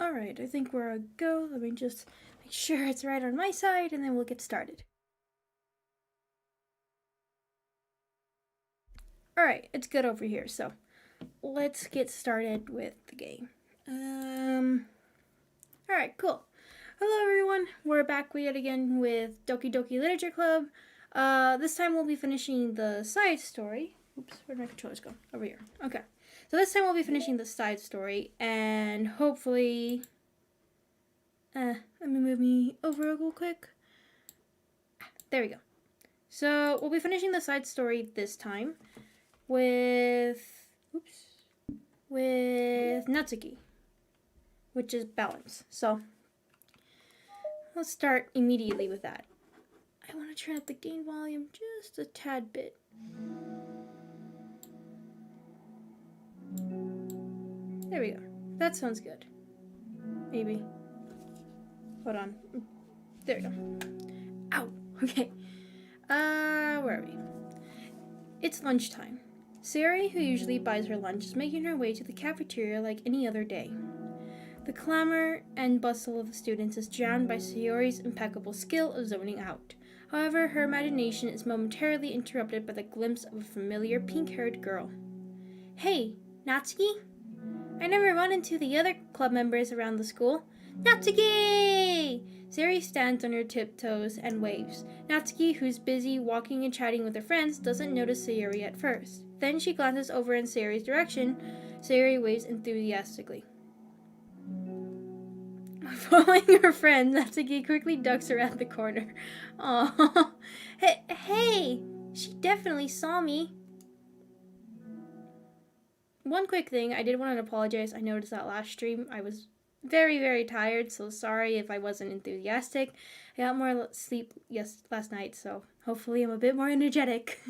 Alright, I think we're a go. Let me just make sure it's right on my side and then we'll get started. Alright, it's good over here, so let's get started with the game. Alright, cool. Hello everyone, we're back yet again with Doki Doki Literature Club. This time we'll be finishing the side story. Oops, where'd my controllers go? Over here. Okay. So this time we'll be finishing the side story, and hopefully... let me move me over real quick. There we go. So we'll be finishing the side story this time with Natsuki, which is balance. So let's start immediately with that. I want to turn up the gain volume just a tad bit. There we go. That sounds good. Maybe. Hold on. There we go. Ow. Okay. Where are we? It's lunchtime. Sayori, who usually buys her lunch, is making her way to the cafeteria like any other day. The clamor and bustle of the students is drowned by Sayori's impeccable skill of zoning out. However, her imagination is momentarily interrupted by the glimpse of a familiar pink-haired girl. Hey, Natsuki? I never run into the other club members around the school. Natsuki! Sayori stands on her tiptoes and waves. Natsuki, who's busy walking and chatting with her friends, doesn't notice Sayori at first. Then she glances over in Sayori's direction. Sayori waves enthusiastically. Following her friend, Natsuki quickly ducks around the corner. Aww. Hey! She definitely saw me. One quick thing, I did want to apologize. I noticed that last stream I was very, very tired, so sorry if I wasn't enthusiastic. I got more sleep last night, so hopefully I'm a bit more energetic.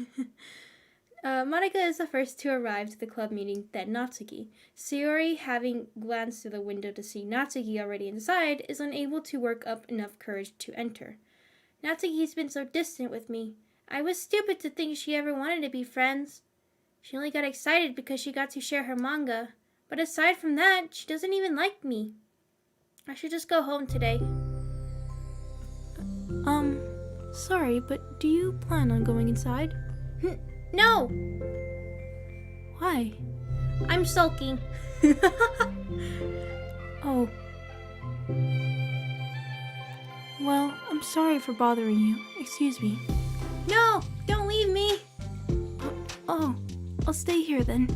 Monika is the first to arrive to the club meeting, then Natsuki. Sayori, having glanced through the window to see Natsuki already inside, is unable to work up enough courage to enter. Natsuki's been so distant with me. I was stupid to think she ever wanted to be friends. She only got excited because she got to share her manga. But aside from that, she doesn't even like me. I should just go home today. Sorry, but do you plan on going inside? No! Why? I'm sulking. Oh. Well, I'm sorry for bothering you. Excuse me. No! Don't leave me! Oh, I'll stay here then.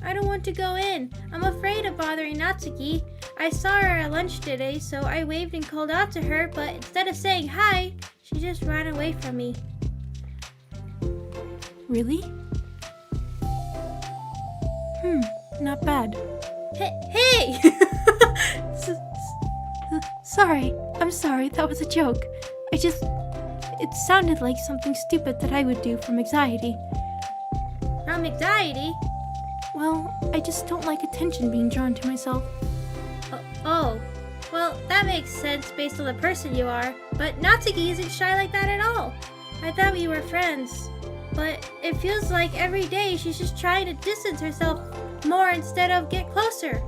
I don't want to go in. I'm afraid of bothering Natsuki. I saw her at lunch today, so I waved and called out to her, but instead of saying hi, she just ran away from me. Really? Not bad. Hey! Sorry. I'm sorry. That was a joke. It sounded like something stupid that I would do from anxiety. From anxiety? Well, I just don't like attention being drawn to myself. Oh. Well, that makes sense based on the person you are. But Natsuki isn't shy like that at all. I thought we were friends. But it feels like every day she's just trying to distance herself more instead of get closer.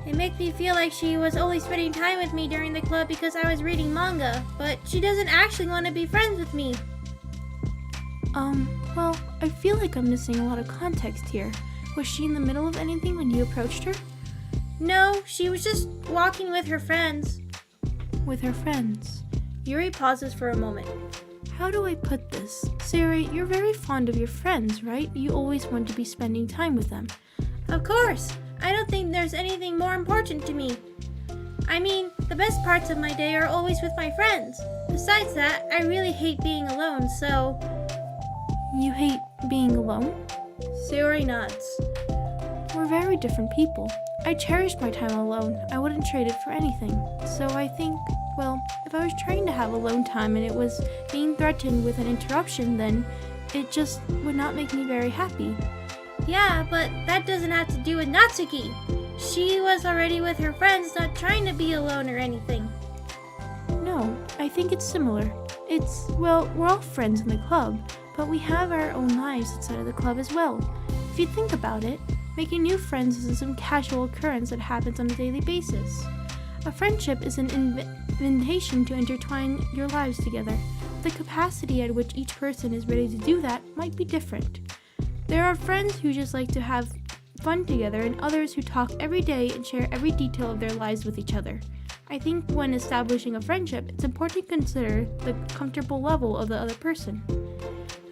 It makes me feel like she was only spending time with me during the club because I was reading manga. But she doesn't actually want to be friends with me. Well, I feel like I'm missing a lot of context here. Was she in the middle of anything when you approached her? No, she was just walking with her friends. With her friends? Yuri pauses for a moment. How do I put this? Sayori, you're very fond of your friends, right? You always want to be spending time with them. Of course! I don't think there's anything more important to me. I mean, the best parts of my day are always with my friends. Besides that, I really hate being alone, so... You hate being alone? Sayori nods. We're very different people. I cherish my time alone. I wouldn't trade it for anything. So I think, well, if I was trying to have alone time and it was being threatened with an interruption, then it just would not make me very happy. Yeah, but that doesn't have to do with Natsuki. She was already with her friends, not trying to be alone or anything. No, I think it's similar. Well, we're all friends in the club, but we have our own lives outside of the club as well. If you think about it, Making new friends isn't some casual occurrence that happens on a daily basis. A friendship is an invitation to intertwine your lives together. The capacity at which each person is ready to do that might be different. There are friends who just like to have fun together and others who talk every day and share every detail of their lives with each other. I think when establishing a friendship, it's important to consider the comfortable level of the other person.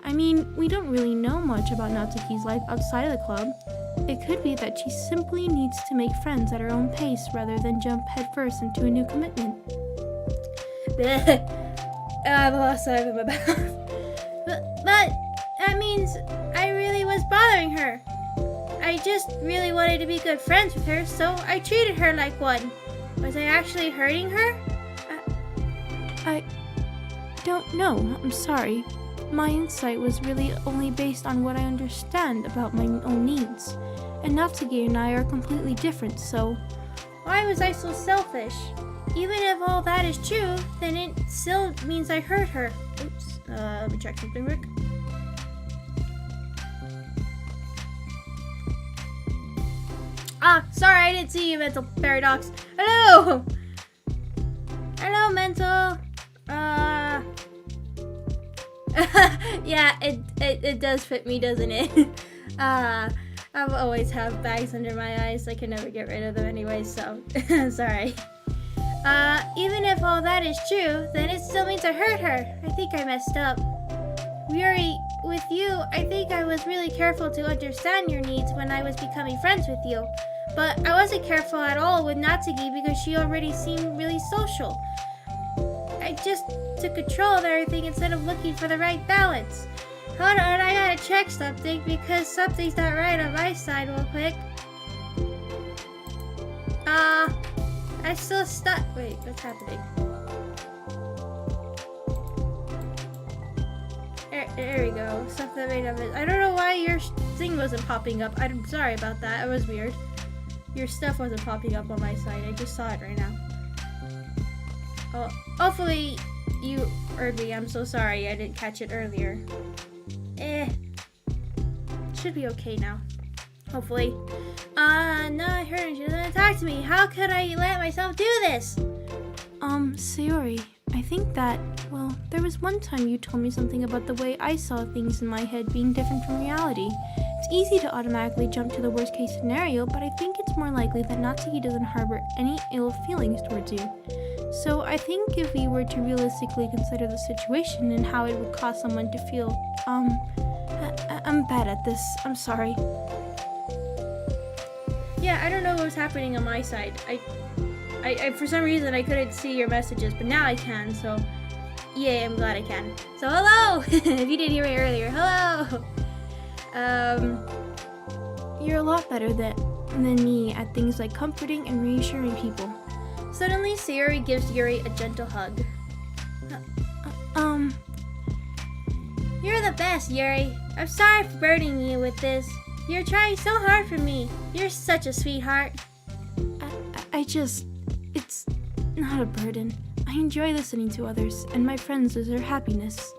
I mean, we don't really know much about Natsuki's life outside of the club. It could be that she simply needs to make friends at her own pace rather than jump headfirst into a new commitment. I've lost sight of my mouth. But that means I really was bothering her. I just really wanted to be good friends with her, so I treated her like one. Was I actually hurting her? I don't know. I'm sorry. My insight was really only based on what I understand about my own needs. And Natsuki and I are completely different, so... Why was I so selfish? Even if all that is true, then it still means I hurt her. Oops. Let me check something quick. Sorry, I didn't see you, mental paradox. Hello! Hello, mental. Yeah, it does fit me, doesn't it? I've always have bags under my eyes. I can never get rid of them anyway, so sorry. Even if all that is true, then it still means I hurt her. I think I messed up. Yuri, with you, I think I was really careful to understand your needs when I was becoming friends with you. But I wasn't careful at all with Natsuki because she already seemed really social. I just took control of everything instead of looking for the right balance. Hold on, I gotta check something because something's not right on my side real quick. I still stuck. Wait, what's happening? There we go. Stuff that made of it. I don't know why your thing wasn't popping up. I'm sorry about that. It was weird. Your stuff wasn't popping up on my side. I just saw it right now. Oh, hopefully you heard me. I'm so sorry I didn't catch it earlier. Should be okay now. Hopefully. No, I heard you didn't talk to me. How could I let myself do this? Sayori, I think that, well, there was one time you told me something about the way I saw things in my head being different from reality. It's easy to automatically jump to the worst case scenario, but I think it's more likely that Natsuki doesn't harbor any ill feelings towards you. So I think if we were to realistically consider the situation and how it would cause someone to feel, I'm bad at this. I'm sorry. Yeah, I don't know what was happening on my side. I for some reason I couldn't see your messages, but now I can, so yay, I'm glad I can. So hello! If you didn't hear me earlier, hello! You're a lot better than me at things like comforting and reassuring people. Suddenly, Sayori gives Yuri a gentle hug. You're the best, Yuri. I'm sorry for burdening you with this. You're trying so hard for me. You're such a sweetheart. It's not a burden. I enjoy listening to others, and my friends is their happiness.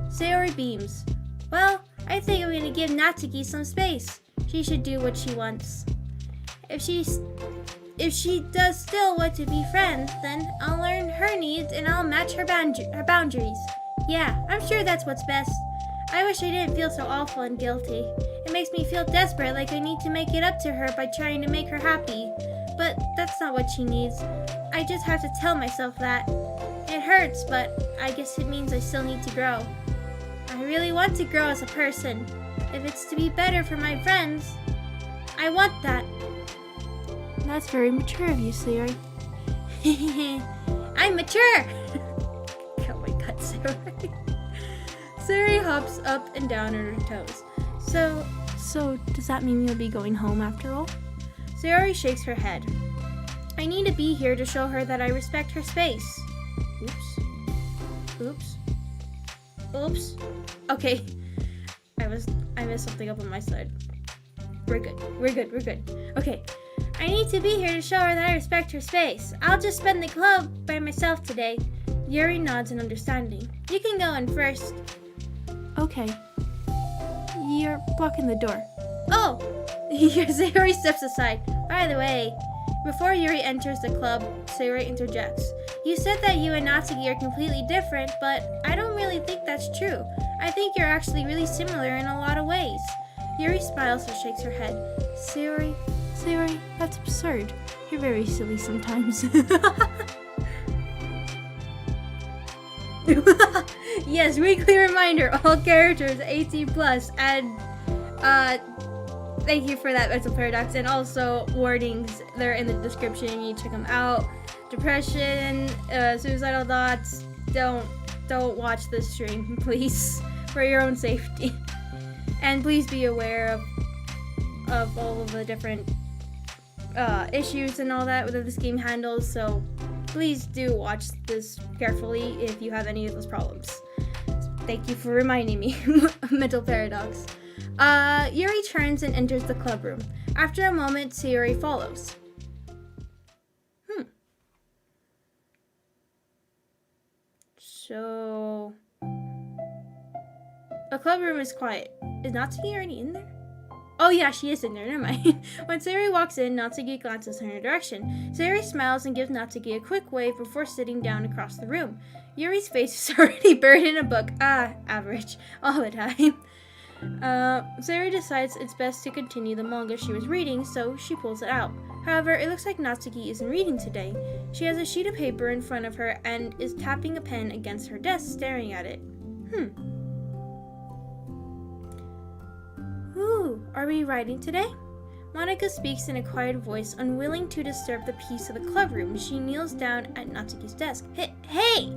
Sayori beams. Well, I think I'm gonna give Natsuki some space. She should do what she wants. If she does still want to be friends, then I'll learn her needs and I'll match her boundaries. Yeah, I'm sure that's what's best. I wish I didn't feel so awful and guilty. It makes me feel desperate, like I need to make it up to her by trying to make her happy. But that's not what she needs. I just have to tell myself that. It hurts, but I guess it means I still need to grow. I really want to grow as a person. If it's to be better for my friends, I want that. That's very mature of you, Sayori. I'm mature! Oh my god, Sayori. Sayori hops up and down on her toes. So, does that mean you'll be going home after all? Sayori shakes her head. I need to be here to show her that I respect her space. Oops. Okay. I messed something up on my side. We're good. Okay. I need to be here to show her that I respect her space. I'll just spend the club by myself today. Yuri nods in understanding. You can go in first. Okay. You're blocking the door. Oh! Sayori steps aside. By the way, before Yuri enters the club, Sayori interjects. You said that you and Natsuki are completely different, but I don't really think that's true. I think you're actually really similar in a lot of ways. Yuri smiles and shakes her head. Sayori, that's absurd. You're very silly sometimes. Yes, weekly reminder, all characters 18 plus, and thank you for that mental paradox, and also warnings, they're in the description, you check them out. Depression, suicidal thoughts, don't watch this stream, please, for your own safety. And please be aware of all of the different issues and all that that this game handles, so please do watch this carefully if you have any of those problems. Thank you for reminding me. Mental paradox. Yuri turns and enters the club room. After a moment, Sayori follows. So... the club room is quiet. Is Natsuki already in there? Oh yeah, she is in there, never mind. When Sayori walks in, Natsuki glances in her direction. Sayori smiles and gives Natsuki a quick wave before sitting down across the room. Yuri's face is already buried in a book. Average. All the time. Sayori decides it's best to continue the manga she was reading, so she pulls it out. However, it looks like Natsuki isn't reading today. She has a sheet of paper in front of her and is tapping a pen against her desk, staring at it. Ooh, are we writing today? Monika speaks in a quiet voice, unwilling to disturb the peace of the club room. She kneels down at Natsuki's desk. Hey!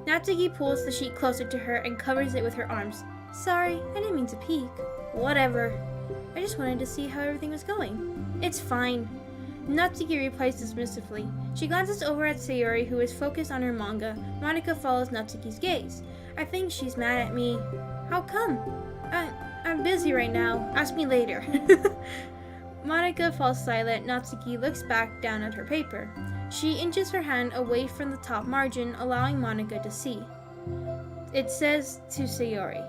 Natsuki pulls the sheet closer to her and covers it with her arms. Sorry, I didn't mean to peek. Whatever. I just wanted to see how everything was going. It's fine. Natsuki replies dismissively. She glances over at Sayori, who is focused on her manga. Monika follows Natsuki's gaze. I think she's mad at me. How come? I'm busy right now. Ask me later. Monika falls silent. Natsuki looks back down at her paper. She inches her hand away from the top margin, allowing Monika to see. It says to Sayori.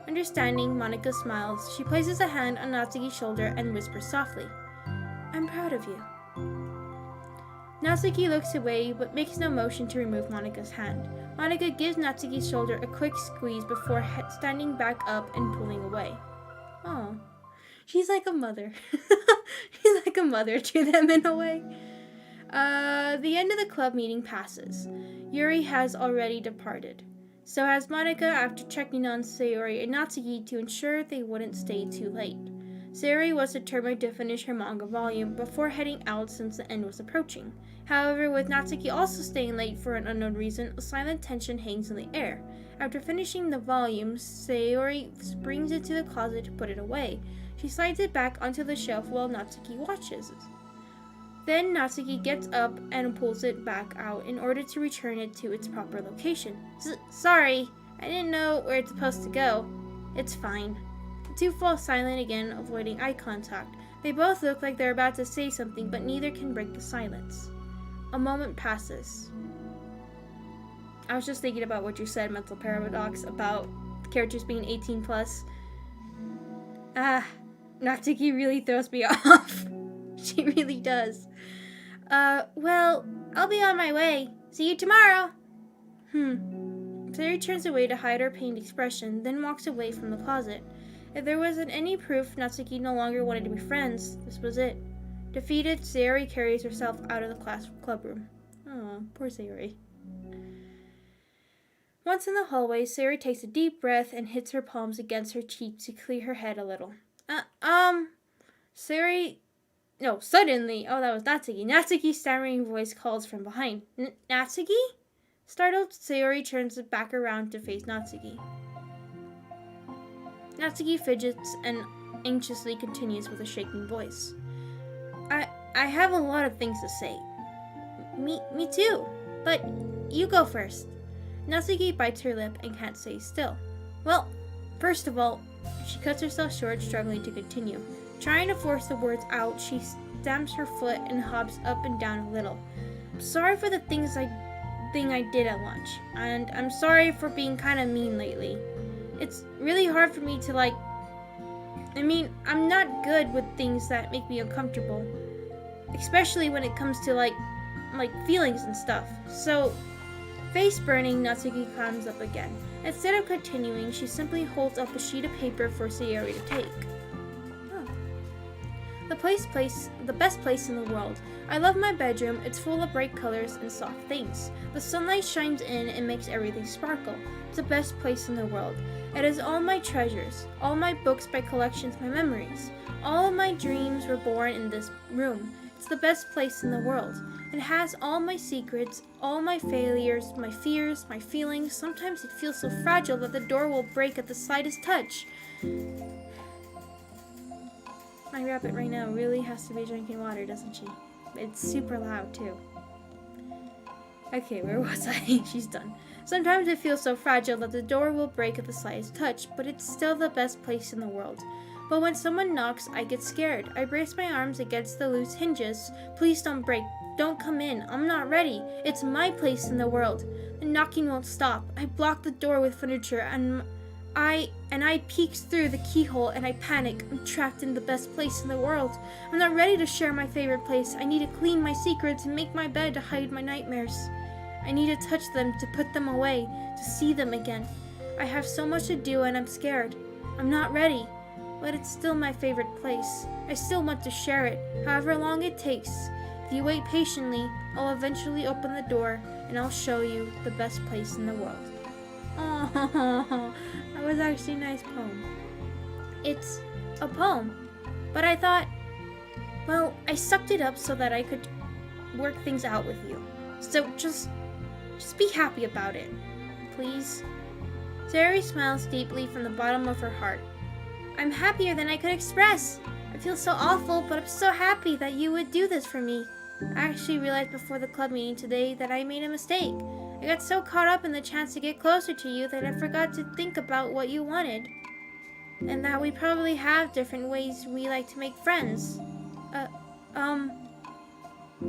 Understanding, Monika smiles. She places a hand on Natsuki's shoulder and whispers softly, I'm proud of you. Natsuki looks away but makes no motion to remove Monika's hand. Monika gives Natsuki's shoulder a quick squeeze before standing back up and pulling away. Oh, she's like a mother. She's like a mother to them in a way. The end of the club meeting passes. Yuri has already departed. So has Monika after checking on Sayori and Natsuki to ensure they wouldn't stay too late. Sayori was determined to finish her manga volume before heading out since the end was approaching. However, with Natsuki also staying late for an unknown reason, a silent tension hangs in the air. After finishing the volume, Sayori brings it to the closet to put it away. She slides it back onto the shelf while Natsuki watches. Then Natsuki gets up and pulls it back out in order to return it to its proper location. Sorry, I didn't know where it's supposed to go. It's fine. The two fall silent again, avoiding eye contact. They both look like they're about to say something, but neither can break the silence. A moment passes. I was just thinking about what you said, mental paradox, about characters being 18 plus. Natsuki really throws me off. She really does. Well, I'll be on my way. See you tomorrow. Sayori turns away to hide her pained expression, then walks away from the closet. If there wasn't any proof Natsuki no longer wanted to be friends, this was it. Defeated, Sayori carries herself out of the club room. Oh, poor Sayori. Once in the hallway, Sayori takes a deep breath and hits her palms against her cheeks to clear her head a little. Sayori... No, suddenly... Oh, that was Natsuki. Natsuki's stammering voice calls from behind. Natsuki? Startled, Sayori turns back around to face Natsuki. Natsuki fidgets and anxiously continues with a shaking voice. I have a lot of things to say. Me too. But you go first. Natsuki bites her lip and can't stay still. Well, first of all, she cuts herself short, struggling to continue. Trying to force the words out, she stamps her foot and hops up and down a little. I'm sorry for the thing I did at lunch, and I'm sorry for being kind of mean lately. It's really hard for me to I mean, I'm not good with things that make me uncomfortable. Especially when it comes to, like feelings and stuff. So, face burning, Natsuki climbs up again. Instead of continuing, she simply holds up a sheet of paper for Sayori to take. Oh. The best place in the world. I love my bedroom. It's full of bright colors and soft things. The sunlight shines in and makes everything sparkle. It's the best place in the world. It has all my treasures, all my books, my collections, my memories. All of my dreams were born in this room. It's the best place in the world. It has all my secrets, all my failures, my fears, my feelings. Sometimes it feels so fragile that the door will break at the slightest touch. My rabbit right now really has to be drinking water, doesn't she? It's super loud, too. Okay, where was I? She's done. Sometimes it feels so fragile that the door will break at the slightest touch, but it's still the best place in the world. But when someone knocks, I get scared. I brace my arms against the loose hinges. Please don't break. Don't come in. I'm not ready. It's my place in the world. The knocking won't stop. I block the door with furniture and I peek through the keyhole and I panic. I'm trapped in the best place in the world. I'm not ready to share my favorite place. I need to clean my secrets and make my bed to hide my nightmares. I need to touch them, to put them away, to see them again. I have so much to do and I'm scared. I'm not ready. But it's still my favorite place. I still want to share it, however long it takes. If you wait patiently, I'll eventually open the door and I'll show you the best place in the world. Oh, that was actually a nice poem. It's a poem, but I thought, well, I sucked it up so that I could work things out with you. So just be happy about it, please. Sayori smiles deeply from the bottom of her heart. I'm happier than I could express. I feel so awful, but I'm so happy that you would do this for me. I actually realized before the club meeting today that I made a mistake. I got so caught up in the chance to get closer to you that I forgot to think about what you wanted. And that we probably have different ways we like to make friends.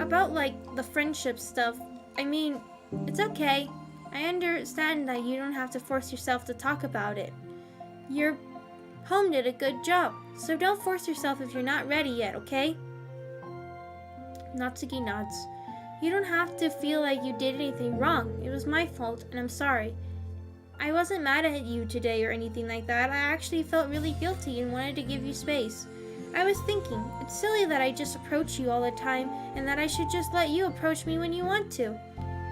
About like the friendship stuff, I mean, it's okay. I understand that you don't have to force yourself to talk about it. Your home did a good job, so don't force yourself if you're not ready yet, okay? Natsuki nods. You don't have to feel like you did anything wrong. It was my fault, and I'm sorry. I wasn't mad at you today or anything like that. I actually felt really guilty and wanted to give you space. I was thinking, it's silly that I just approach you all the time, and that I should just let you approach me when you want to.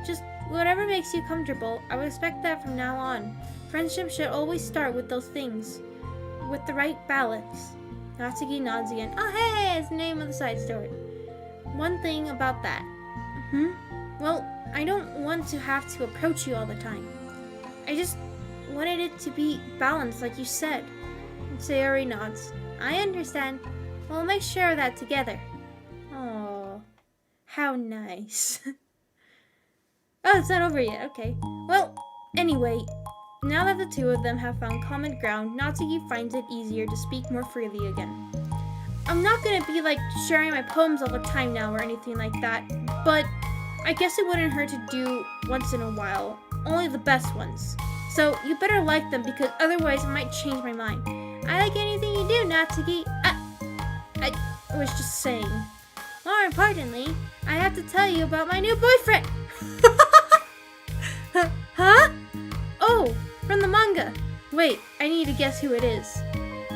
Just whatever makes you comfortable. I will expect that from now on. Friendship should always start with those things. With the right balance. Natsuki nods again. Oh, hey, it's the name of the side story. One thing about that. Well, I don't want to have to approach you all the time. I just wanted it to be balanced, like you said. And Sayori nods. I understand. We'll make sure of that together. Oh, how nice. Oh, it's not over yet. Okay. Well, anyway, now that the two of them have found common ground, Natsuki finds it easier to speak more freely again. I'm not gonna be like sharing my poems all the time now or anything like that, but I guess it wouldn't hurt to do once in a while. Only the best ones. So you better like them because otherwise I might change my mind. I like anything you do, Natsuki. I was just saying. More importantly, I have to tell you about my new boyfriend. Huh? Oh, from the manga. Wait, I need to guess who it is.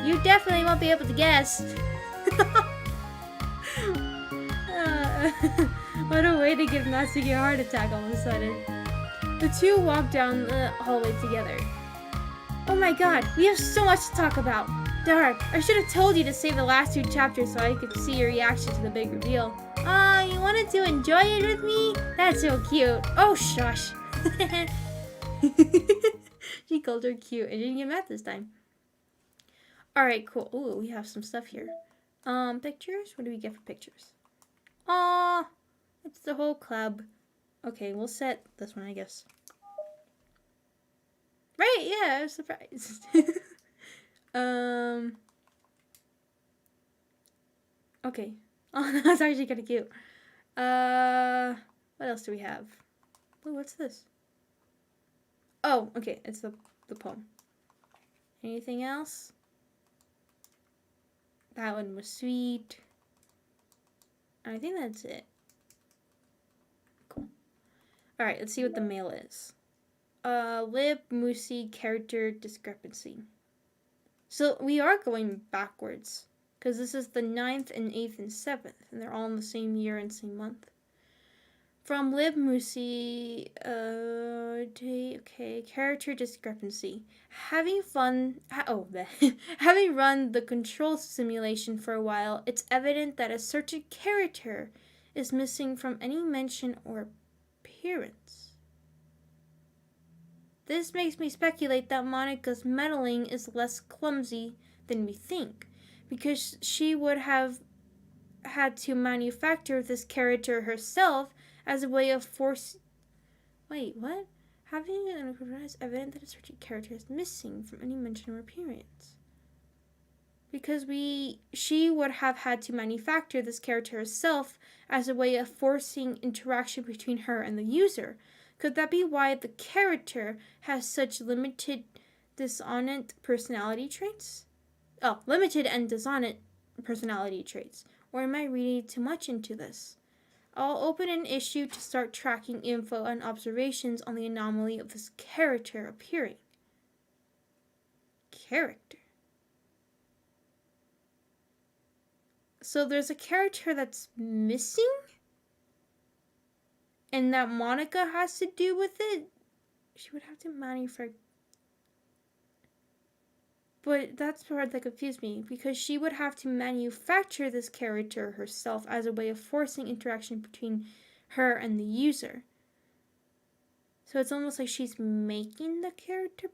You definitely won't be able to guess. What a way to give Natsuki a heart attack all of a sudden. The two walk down the hallway together. Oh my god, we have so much to talk about. Darn, I should have told you to save the last two chapters so I could see your reaction to the big reveal. Aw, you wanted to enjoy it with me? That's so cute. Oh, shush. She called her cute and didn't get mad this time. Alright, cool. Ooh, we have some stuff here. Pictures? What do we get for pictures? Aw, it's the whole club. Okay, we'll set this one, I guess. Right, yeah, I was surprised. Okay. Oh, that's actually kind of cute. What else do we have? Oh, what's this? Oh, okay, it's the poem. Anything else? That one was sweet. I think that's it. Cool. Alright, let's see what the mail is. Lib, Moosey, character discrepancy. So we are going backwards. Because this is the 9th and 8th and 7th. And they're all in the same year and same month. From Lib Moosey, okay, character discrepancy. Having run the control simulation for a while, it's evident that a certain character is missing from any mention or appearance. This makes me speculate that Monika's meddling is less clumsy than we think, because she would have had to manufacture this character herself as a way of Wait, what? Having an is evident that a certain character is missing from any mention or appearance. Because she would have had to manufacture this character herself as a way of forcing interaction between her and the user. Could that be why the character has such limited dissonant personality traits? Oh, limited and dissonant personality traits. Or am I reading too much into this? I'll open an issue to start tracking info and observations on the anomaly of this character appearing. Character. So there's a character that's missing? And that Monika has to do with it? She would have to manufacture. But that's the part that confused me, because she would have to manufacture this character herself as a way of forcing interaction between her and the user. So it's almost like she's making the character.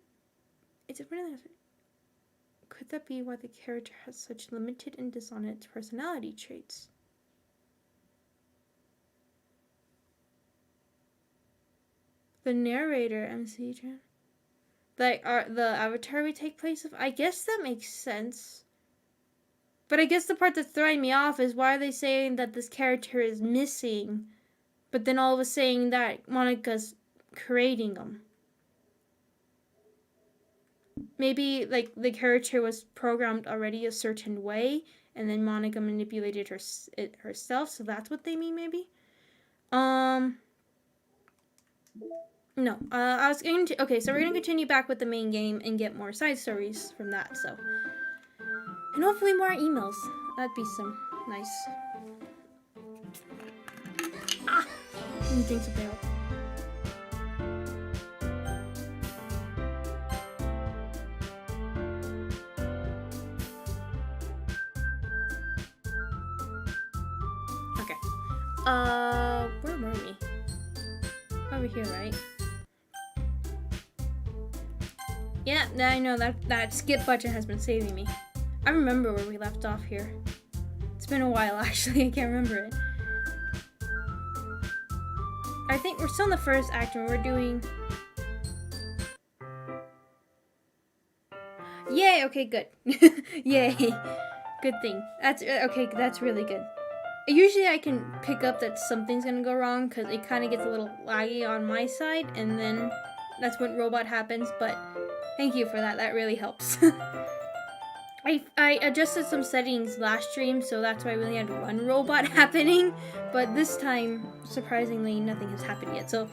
Could that be why the character has such limited and dissonant personality traits? The narrator, MC. Like, the avatar we take place of? I guess that makes sense. But I guess the part that's throwing me off is why are they saying that this character is missing, but then all of a saying that Monika's creating them. Maybe, like, the character was programmed already a certain way, and then Monika manipulated it herself, so that's what they mean, maybe? No, I was going to, okay, so we're going to continue back with the main game and get more side stories from that, so. And hopefully more emails. That'd be some nice. Ah! Things will fail. Okay. Where were we? Over here, right? Yeah, I know that skip button has been saving me. I remember where we left off here. It's been a while, actually. I can't remember it. I think we're still in the first act and we're doing... Yay! Okay, good. Yay. Good thing. That's okay, that's really good. Usually I can pick up that something's gonna go wrong because it kind of gets a little laggy on my side, and then that's when robot happens, but thank you for that. That really helps. I adjusted some settings last stream, so that's why we only had one robot happening, but this time, surprisingly, nothing has happened yet, so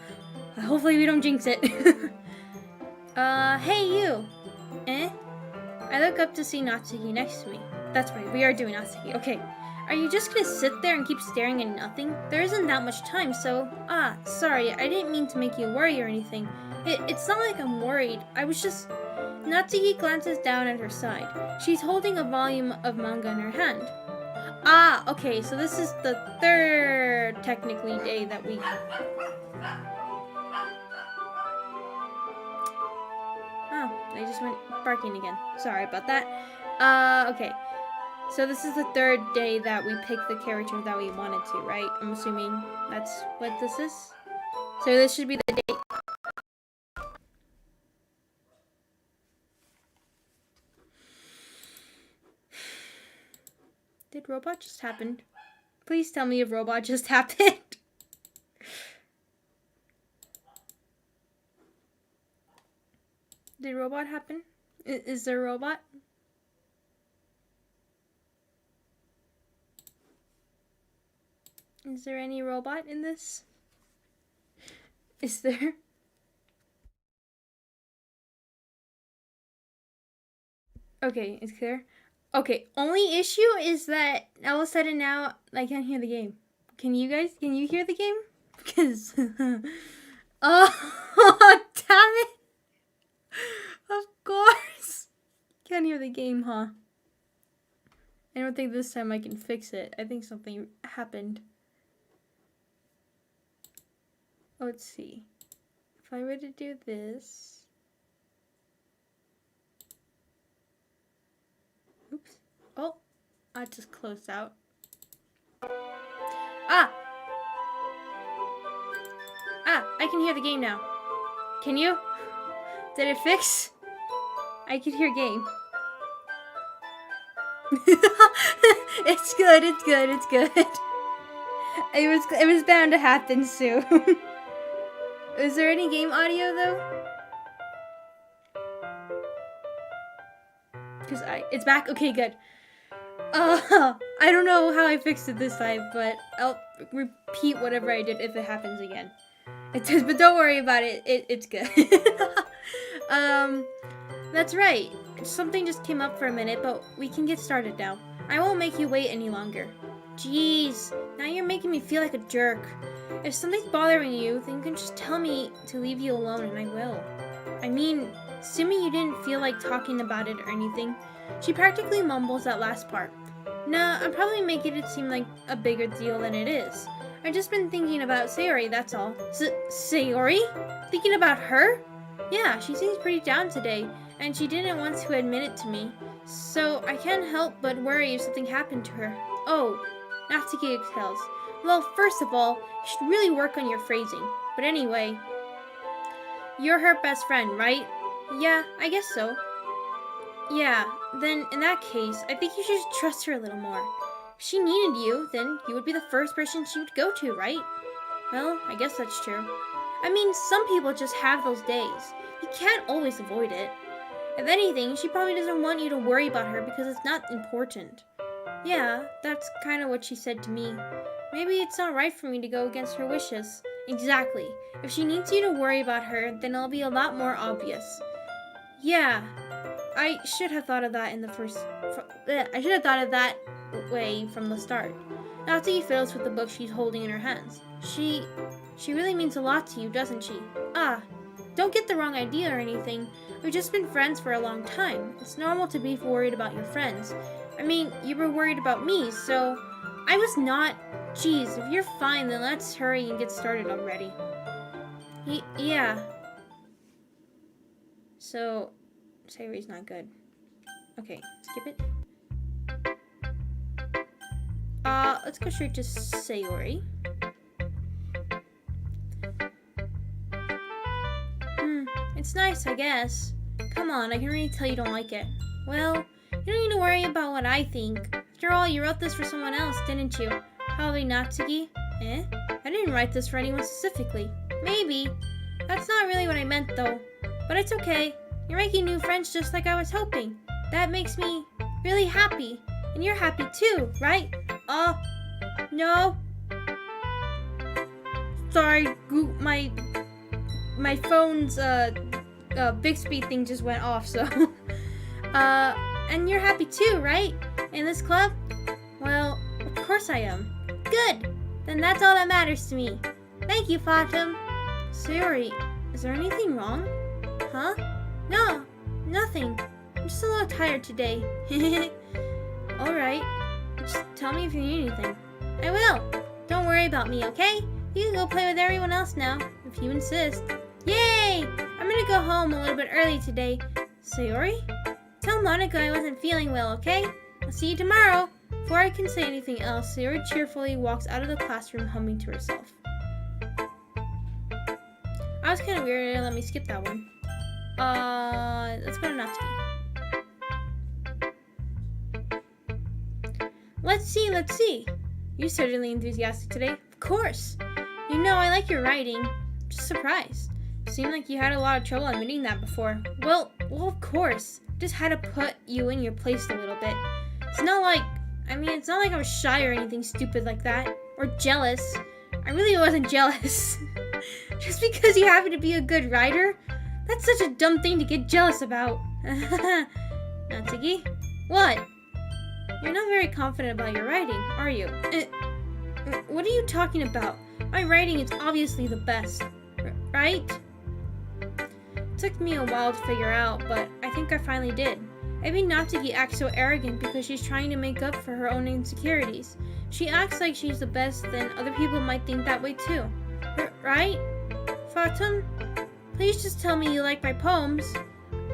hopefully we don't jinx it. Hey you! Eh? I look up to see Natsuki next to me. That's right, we are doing Natsuki. Okay. Are you just gonna sit there and keep staring at nothing? There isn't that much time, so... Ah, sorry, I didn't mean to make you worry or anything. It's not like I'm worried. I was just... Natsuki glances down at her side. She's holding a volume of manga in her hand. Ah, okay, so this is the third, technically, day that we... Oh, they just went barking again. Sorry about that. Okay. So this is the third day that we picked the character that we wanted to, right? I'm assuming that's what this is. So this should be the day. Did robot just happen? Please tell me if robot just happened. Did robot happen? Is there a robot? Is there any robot in this? Is there? Okay, it's clear. Okay, only issue is that all of a sudden now I can't hear the game. Can you hear the game? Because, oh, damn it. Of course. Can't hear the game, huh? I don't think this time I can fix it. I think something happened. Let's see. If I were to do this. Oops. Oh, I just closed out. I can hear the game now. Can you? Did it fix? I can hear game. It's good. It was bound to happen soon. Is there any game audio though? Because it's back. Okay, good. I don't know how I fixed it this time, but I'll repeat whatever I did if it happens again. It does, but don't worry about it. It's good. That's right. Something just came up for a minute, but we can get started now. I won't make you wait any longer. Jeez, now you're making me feel like a jerk. If something's bothering you, then you can just tell me to leave you alone and I will. I mean, assuming you didn't feel like talking about it or anything. She practically mumbles that last part. Nah, I'm probably making it seem like a bigger deal than it is. I've just been thinking about Sayori, that's all. Sayori? Thinking about her? Yeah, she seems pretty down today, and she didn't want to admit it to me. So I can't help but worry if something happened to her. Oh, Natsuki exhales. Well, first of all, you should really work on your phrasing. But anyway, you're her best friend, right? Yeah, I guess so. Yeah, then in that case, I think you should trust her a little more. If she needed you, then you would be the first person she would go to, right? Well, I guess that's true. I mean, some people just have those days. You can't always avoid it. If anything, she probably doesn't want you to worry about her because it's not important. Yeah, that's kind of what she said to me. Maybe it's not right for me to go against her wishes. Exactly. If she needs you to worry about her, then it'll be a lot more obvious. Yeah, I should have thought of that way from the start. Natsuki fiddles with the book she's holding in her hands. She really means a lot to you, doesn't she? Don't get the wrong idea or anything. We've just been friends for a long time. It's normal to be worried about your friends. I mean, you were worried about me, so I was not. Geez, if you're fine, then let's hurry and get started already. Yeah. So, Sayori's not good. Okay, skip it. Let's go straight to Sayori. It's nice, I guess. Come on, I can already tell you don't like it. Well, you don't need to worry about what I think. After all, you wrote this for someone else, didn't you? Probably Natsuki. I didn't write this for anyone specifically. Maybe. That's not really what I meant, though. But it's okay. You're making new friends just like I was hoping. That makes me really happy. And you're happy too, right? No. Sorry, my phone's Bixby thing just went off, so. And you're happy too, right? In this club? Well, of course I am. Good! Then that's all that matters to me. Thank you, Fatum. Sayori, is there anything wrong? Huh? No, nothing. I'm just a little tired today. Alright. Just tell me if you need anything. I will. Don't worry about me, okay? You can go play with everyone else now, if you insist. Yay! I'm gonna go home a little bit early today. Sayori? Tell Monica I wasn't feeling well, okay? I'll see you tomorrow. Before I can say anything else, Sayori cheerfully walks out of the classroom humming to herself. I was kind of weird, let me skip that one. Let's go to Natsuki. Let's see. You're certainly enthusiastic today. Of course. You know, I like your writing. Just surprised. Seemed like you had a lot of trouble admitting that before. Well, of course. Just had to put you in your place a little bit. It's not like I was shy or anything stupid like that. or jealous. I really wasn't jealous. Just because you happen to be a good writer? That's such a dumb thing to get jealous about. Natsuki? What? You're not very confident about your writing, are you? What are you talking about? My writing is obviously the best, right? It took me a while to figure out, but I think I finally did. Maybe Natsuki acts so arrogant because she's trying to make up for her own insecurities. She acts like she's the best, then other people might think that way too. Right? Fatum? Please just tell me you like my poems.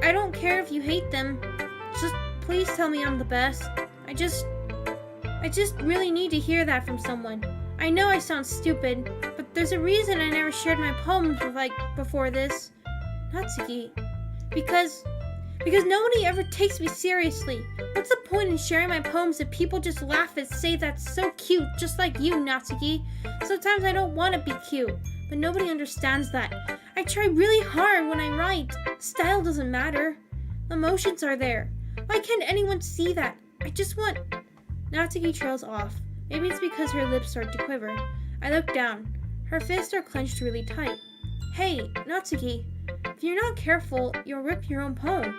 I don't care if you hate them. Just please tell me I'm the best. I just really need to hear that from someone. I know I sound stupid, but there's a reason I never shared my poems before this. Natsuki. Because nobody ever takes me seriously. What's the point in sharing my poems if people just laugh and say that's so cute, just like you, Natsuki? Sometimes I don't want to be cute, but nobody understands that. I try really hard when I write. Style doesn't matter. Emotions are there. Why can't anyone see that? I just want... Natsuki trails off. Maybe it's because her lips start to quiver. I look down. Her fists are clenched really tight. Hey, Natsuki. If you're not careful, you'll rip your own poem.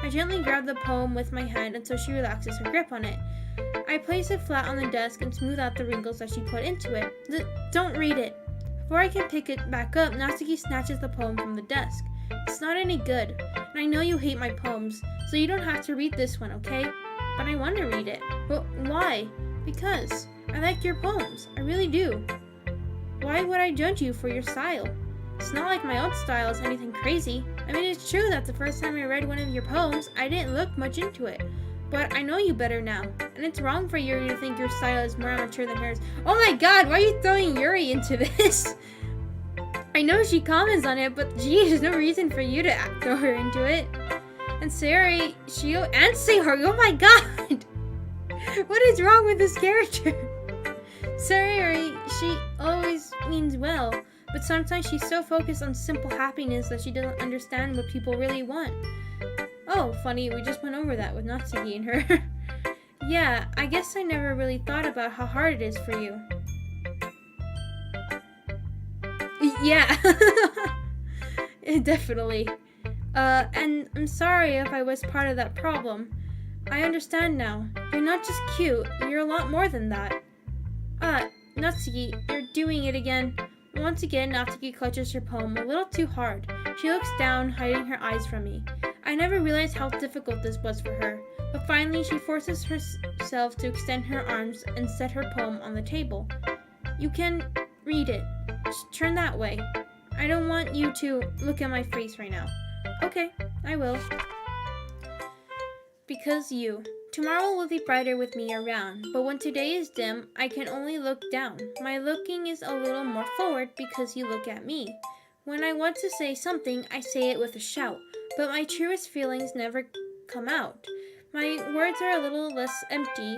I gently grab the poem with my hand until she relaxes her grip on it. I place it flat on the desk and smooth out the wrinkles that she put into it. Don't read it. Before I can pick it back up, Natsuki snatches the poem from the desk. It's not any good, and I know you hate my poems, so you don't have to read this one, okay? But I want to read it. But why? Because I like your poems. I really do. Why would I judge you for your style? It's not like my own style is anything crazy. I mean, it's true that the first time I read one of your poems, I didn't look much into it. But I know you better now, and it's wrong for Yuri to think your style is more amateur than hers. Oh my god, why are you throwing Yuri into this? I know she comments on it, but gee, there's no reason for you to throw her into it. And Sayori, and Sayori, oh my god! What is wrong with this character? Sayori, she always means well, but sometimes she's so focused on simple happiness that she doesn't understand what people really want. Oh, funny, we just went over that with Natsuki and her. Yeah, I guess I never really thought about how hard it is for you. Yeah, definitely. And I'm sorry if I was part of that problem. I understand now. You're not just cute, you're a lot more than that. Natsuki, you're doing it again. Once again, Natsuki clutches her poem a little too hard. She looks down, hiding her eyes from me. I never realized how difficult this was for her, but finally she forces herself to extend her arms and set her poem on the table. You can read it. Just turn that way. I don't want you to look at my face right now. Okay, I will. Because you. Tomorrow will be brighter with me around, but when today is dim, I can only look down. My looking is a little more forward because you look at me. When I want to say something, I say it with a shout, but my truest feelings never come out. My words are a little less empty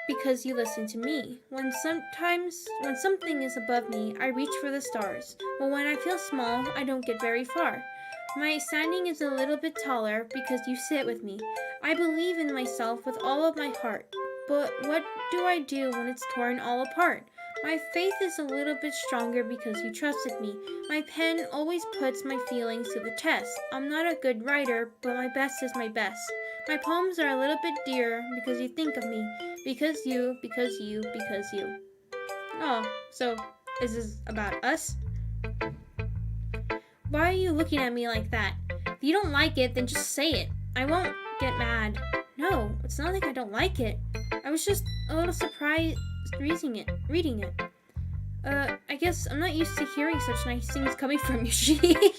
because you listen to me. When something is above me, I reach for the stars, but when I feel small, I don't get very far. My standing is a little bit taller because you sit with me. I believe in myself with all of my heart, but what do I do when it's torn all apart? My faith is a little bit stronger because you trusted me. My pen always puts my feelings to the test. I'm not a good writer, but my best is my best. My poems are a little bit dearer because you think of me. Because you. Oh, so is this about us? Why are you looking at me like that? If you don't like it, then just say it. I won't get mad. No, it's not like I don't like it. I was just a little surprised reading it. I guess I'm not used to hearing such nice things coming from you.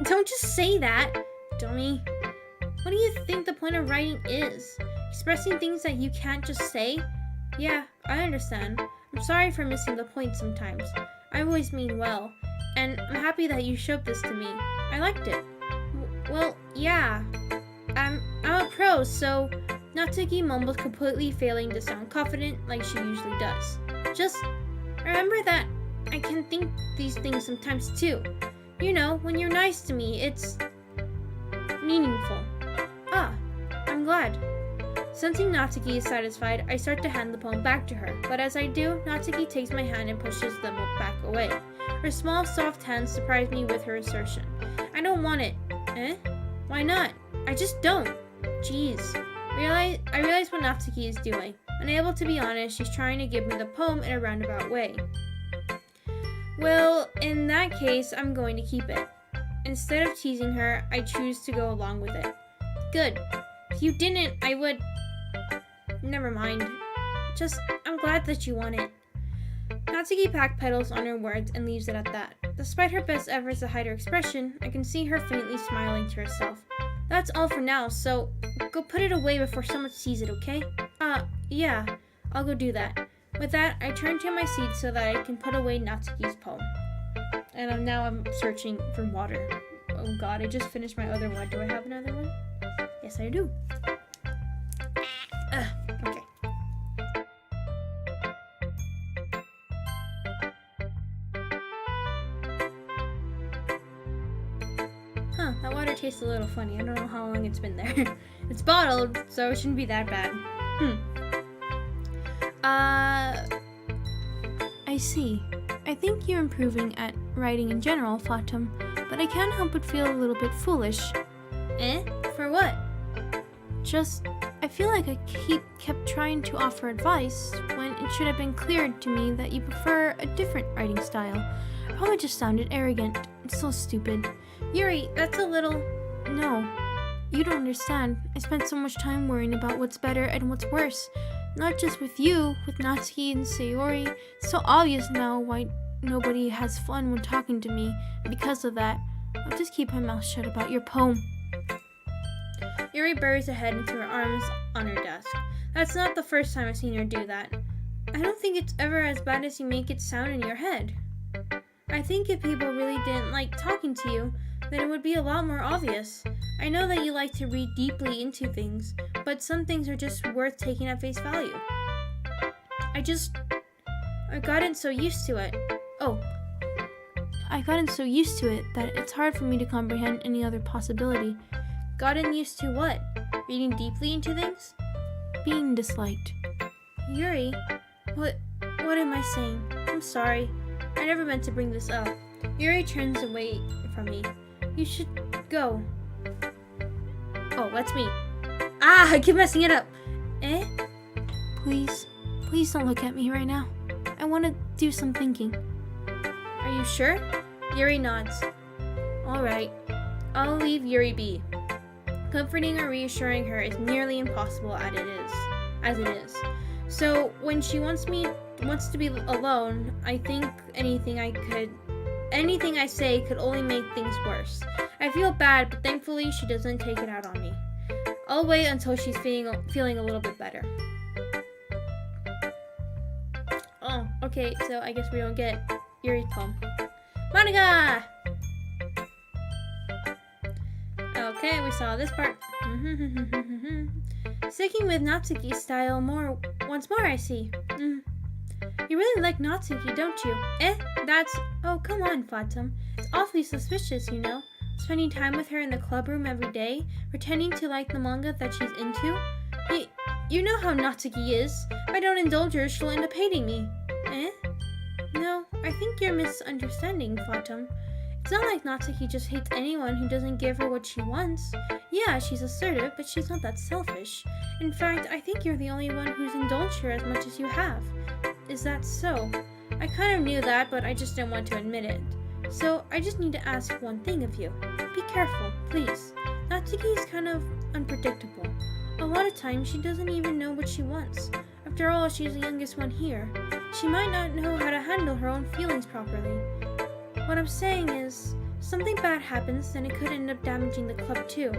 Don't just say that, dummy. What do you think the point of writing is? Expressing things that you can't just say? Yeah, I understand. I'm sorry for missing the point sometimes. I always mean well. And I'm happy that you showed this to me. I liked it. Well, yeah. I'm a pro, so... Natsuki mumbles, completely failing to sound confident like she usually does. Just remember that I can think these things sometimes too. You know, when you're nice to me, it's... meaningful. I'm glad. Sensing Natsuki is satisfied, I start to hand the poem back to her, but as I do, Natsuki takes my hand and pushes them back away. Her small, soft hands surprise me with her assertion. I don't want it. Eh? Why not? I just don't. Jeez. I realize what Natsuki is doing. Unable to be honest, she's trying to give me the poem in a roundabout way. Well, in that case, I'm going to keep it. Instead of teasing her, I choose to go along with it. Good. If you didn't, I would... Never mind. I'm glad that you want it. Natsuki backpedals on her words and leaves it at that. Despite her best efforts to hide her expression, I can see her faintly smiling to herself. That's all for now, so go put it away before someone sees it, okay? Yeah, I'll go do that. With that, I turn to my seat so that I can put away Natsuki's poem. And now I'm searching for water. Oh god, I just finished my other one. Do I have another one? Yes, I do. Okay. That water tastes a little funny. I don't know how long it's been there. It's bottled, so it shouldn't be that bad. I see. I think you're improving at writing in general, Fatum, but I can't help but feel a little bit foolish. Eh? For what? I feel like I kept trying to offer advice when it should have been clear to me that you prefer a different writing style. I probably just sounded arrogant. It's so stupid. Yuri, that's a little... No, you don't understand. I spent so much time worrying about what's better and what's worse. Not just with you, with Natsuki and Sayori. It's so obvious now why nobody has fun when talking to me. And because of that, I'll just keep my mouth shut about your poem. Yuri buries her head into her arms on her desk. That's not the first time I've seen her do that. I don't think it's ever as bad as you make it sound in your head. I think if people really didn't like talking to you, then it would be a lot more obvious. I know that you like to read deeply into things, but some things are just worth taking at face value. I've gotten so used to it. I've gotten so used to it that it's hard for me to comprehend any other possibility. Gotten used to what? Reading deeply into things? Being disliked. Yuri, what am I saying? I'm sorry. I never meant to bring this up. Yuri turns away from me. You should go. Oh, that's me. I keep messing it up. Eh? Please don't look at me right now. I want to do some thinking. Are you sure? Yuri nods. Alright. I'll leave Yuri be. Comforting or reassuring her is nearly impossible as it is. So when she wants to be alone, I think anything I say could only make things worse. I feel bad, but thankfully she doesn't take it out on me. I'll wait until she's feeling a little bit better. Oh, okay, so I guess we don't get Yuri's poem. Monica! Okay, we saw this part. Sticking with Natsuki's style once more, I see. You really like Natsuki, don't you? Eh? Oh, come on, Fatum. It's awfully suspicious, you know. Spending time with her in the club room every day, pretending to like the manga that she's into. You know how Natsuki is. If I don't indulge her, she'll end up hating me. Eh? No, I think you're misunderstanding, Fatum. It's not like Natsuki just hates anyone who doesn't give her what she wants. Yeah, she's assertive, but she's not that selfish. In fact, I think you're the only one who's indulged her as much as you have. Is that so? I kind of knew that, but I just didn't want to admit it. So, I just need to ask one thing of you. Be careful, please. Natsuki is kind of unpredictable. A lot of times, she doesn't even know what she wants. After all, she's the youngest one here. She might not know how to handle her own feelings properly. What I'm saying is, if something bad happens, then it could end up damaging the club too.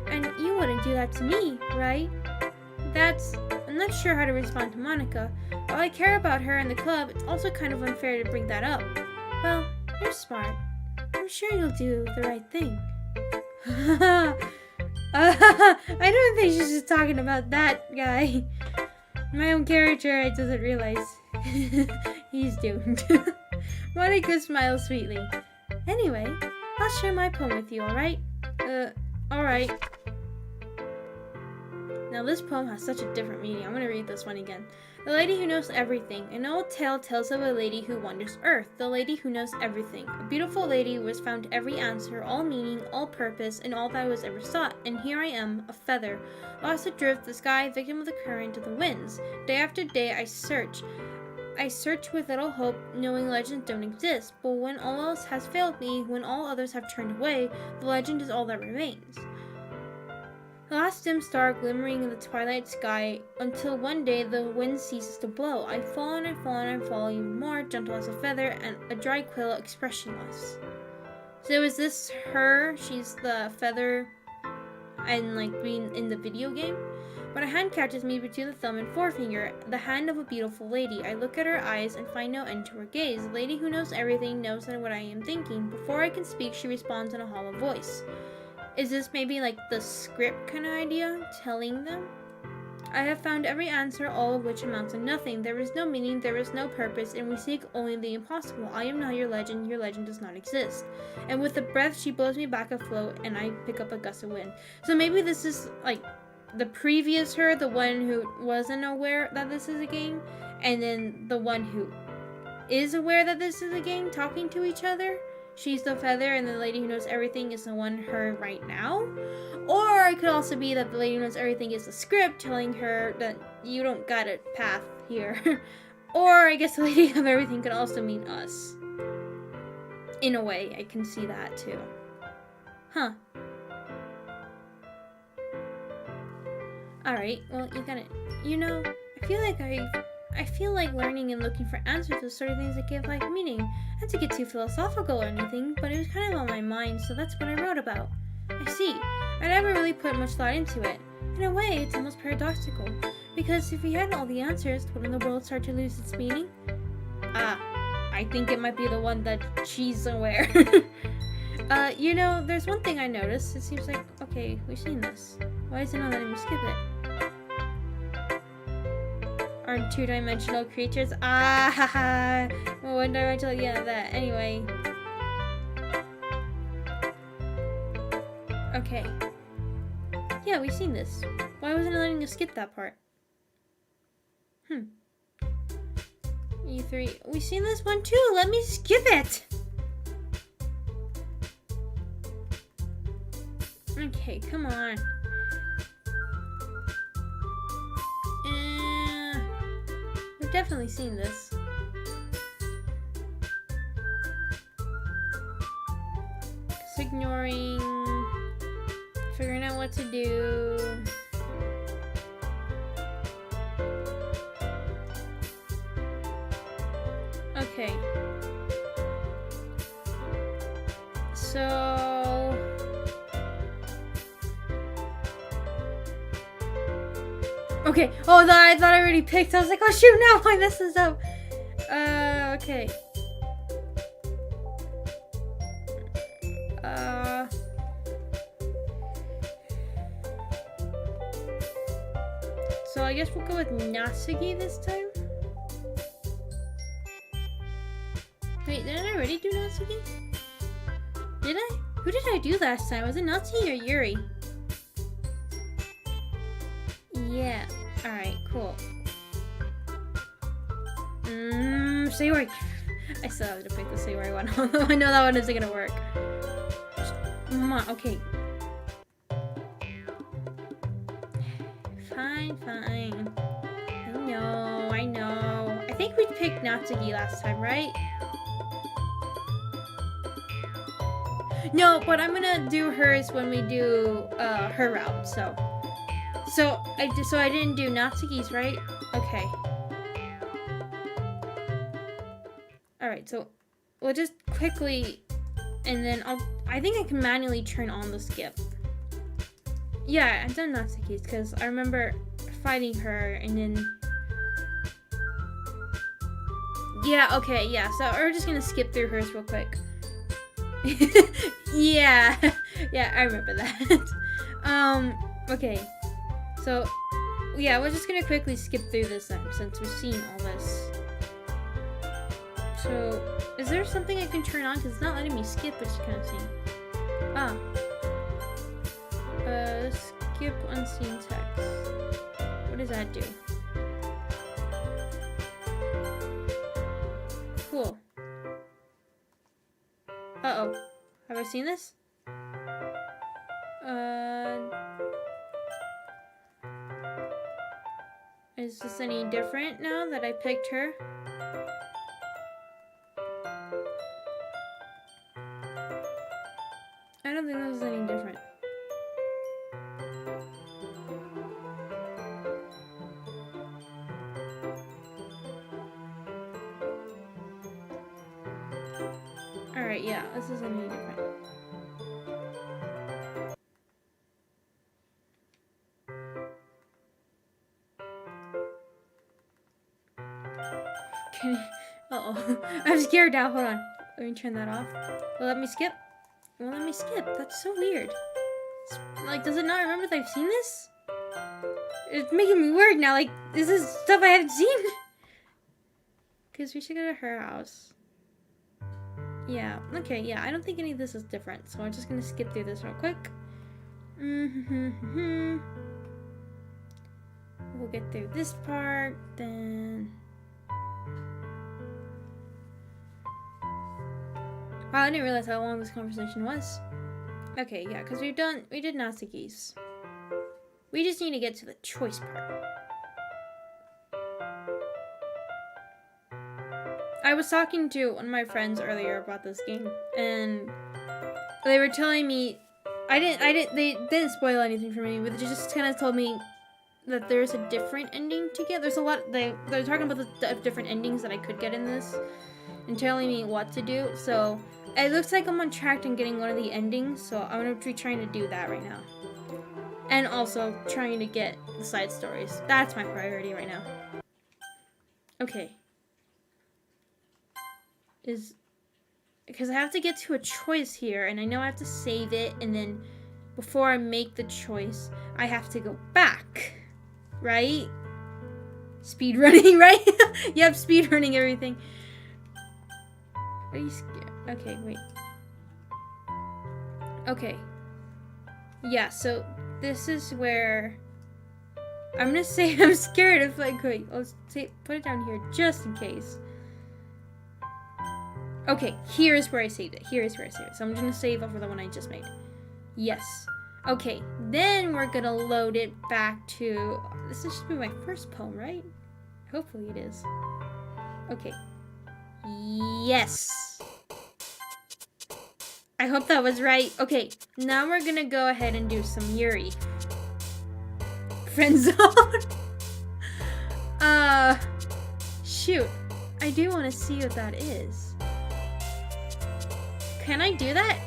And you wouldn't do that to me, right? I'm not sure how to respond to Monica. While I care about her and the club, it's also kind of unfair to bring that up. Well, you're smart. I'm sure you'll do the right thing. I don't think she's just talking about that guy. My own character, I doesn't realize. He's doomed. Monica smiles sweetly. Anyway, I'll share my poem with you, alright? Alright. Now this poem has such a different meaning. I'm going to read this one again. The lady who knows everything. An old tale tells of a lady who wanders earth. The lady who knows everything. A beautiful lady who has found every answer, all meaning, all purpose, and all that was ever sought. And here I am, a feather, lost adrift the sky, victim of the current of the winds. Day after day I search. I search with little hope, knowing legends don't exist. But when all else has failed me, when all others have turned away, the legend is all that remains. The last dim star glimmering in the twilight sky, until one day the wind ceases to blow. I fall and I fall and I fall even more, gentle as a feather, and a dry quill, expressionless. So is this her? She's the feather and like being in the video game? But a hand catches me between the thumb and forefinger, the hand of a beautiful lady. I look at her eyes and find no end to her gaze. The lady who knows everything knows what I am thinking. Before I can speak, she responds in a hollow voice. Is this maybe like the script kind of idea? Telling them? I have found every answer, all of which amounts to nothing. There is no meaning, there is no purpose, and we seek only the impossible. I am not your legend does not exist. And with a breath, she blows me back afloat, and I pick up a gust of wind. So maybe this is like the previous her, the one who wasn't aware that this is a game, and then the one who is aware that this is a game, talking to each other. She's the feather, and the lady who knows everything is the one, her, right now. Or it could also be that the lady who knows everything is the script telling her that you don't got a path here. Or I guess the lady of everything could also mean us. In a way, I can see that too. Huh. Alright, well, you gotta, you know, I feel like learning and looking for answers to sort of things that give life meaning. Not to get too philosophical or anything, but it was kind of on my mind, so that's what I wrote about. I see. I never really put much thought into it. In a way, it's almost paradoxical. Because if we had all the answers, wouldn't the world start to lose its meaning? I think it might be the one that she's aware. You know, there's one thing I noticed. It seems like, okay, we've seen this. Why is it not letting me skip it? Are two-dimensional creatures? Haha! Well, one-dimensional, yeah, that. Anyway. Okay. Yeah, we've seen this. Why wasn't it letting us skip that part? E3. We've seen this one too! Let me skip it! Okay, come on. We've definitely seen this. Just ignoring, figuring out what to do. Okay. So okay. Oh, I thought I already picked. I was like, oh shoot, no, I messed this up. Okay. So I guess we'll go with Natsuki this time. Wait, didn't I already do Natsuki? Did I? Who did I do last time? Was it Natsuki or Yuri? Yeah. Alright, cool. Sayori. I still have to pick the Sayori one, although I know that one isn't gonna work. Come on, okay. Fine. I know. I think we picked Natsuki last time, right? No, but I'm gonna do hers when we do her route, so I didn't do Natsuki's, right? Okay. Alright, so we'll just quickly, and then I think I can manually turn on the skip. Yeah, I've done Natsuki's because I remember fighting her and then, yeah, okay, yeah, so we're just gonna skip through hers real quick. yeah, I remember that. Okay. So, yeah, we're just gonna quickly skip through this then, since we've seen all this. So, is there something I can turn on? Because it's not letting me skip, which is kind of seen. Skip unseen text. does that do? Cool. Uh-oh. Have I seen this? Is this any different now that I picked her? I don't think this is any different. Alright, yeah, this isn't any different. Uh-oh. I'm scared now. Hold on. Let me turn that off. Will it let me skip? It won't let me skip. That's so weird. It's, like, does it not remember that I've seen this? It's making me weird now. Like, this is stuff I haven't seen. Because we should go to her house. Yeah. Okay, yeah. I don't think any of this is different. So I'm just going to skip through this real quick. We'll get through this part, then... Wow, I didn't realize how long this conversation was. Okay, yeah, because we did Natsuki's. We just need to get to the choice part. I was talking to one of my friends earlier about this game, and they were telling me, they didn't spoil anything for me, but they just kind of told me that there's a different ending to get. There's a lot, they're talking about the different endings that I could get in this, and telling me what to do, so it looks like I'm on track to getting one of the endings, so I'm going to be trying to do that right now. And also trying to get the side stories. That's my priority right now. Okay. Because I have to get to a choice here, and I know I have to save it, and then before I make the choice, I have to go back. Right? Speed running, right? Yep, speed running everything. Are you scared? Okay, wait. Okay. Yeah, so this is where I'm gonna say I'm scared if wait, let's put it down here just in case. Okay, here's where I saved it. Here is where I saved it. So I'm gonna save over the one I just made. Yes. Okay, then we're gonna load it back to, this should be my first poem, right? Hopefully it is. Okay. Yes. I hope that was right. Okay, now we're gonna go ahead and do some Yuri. Friend zone. Shoot. I do want to see what that is. Can I do that?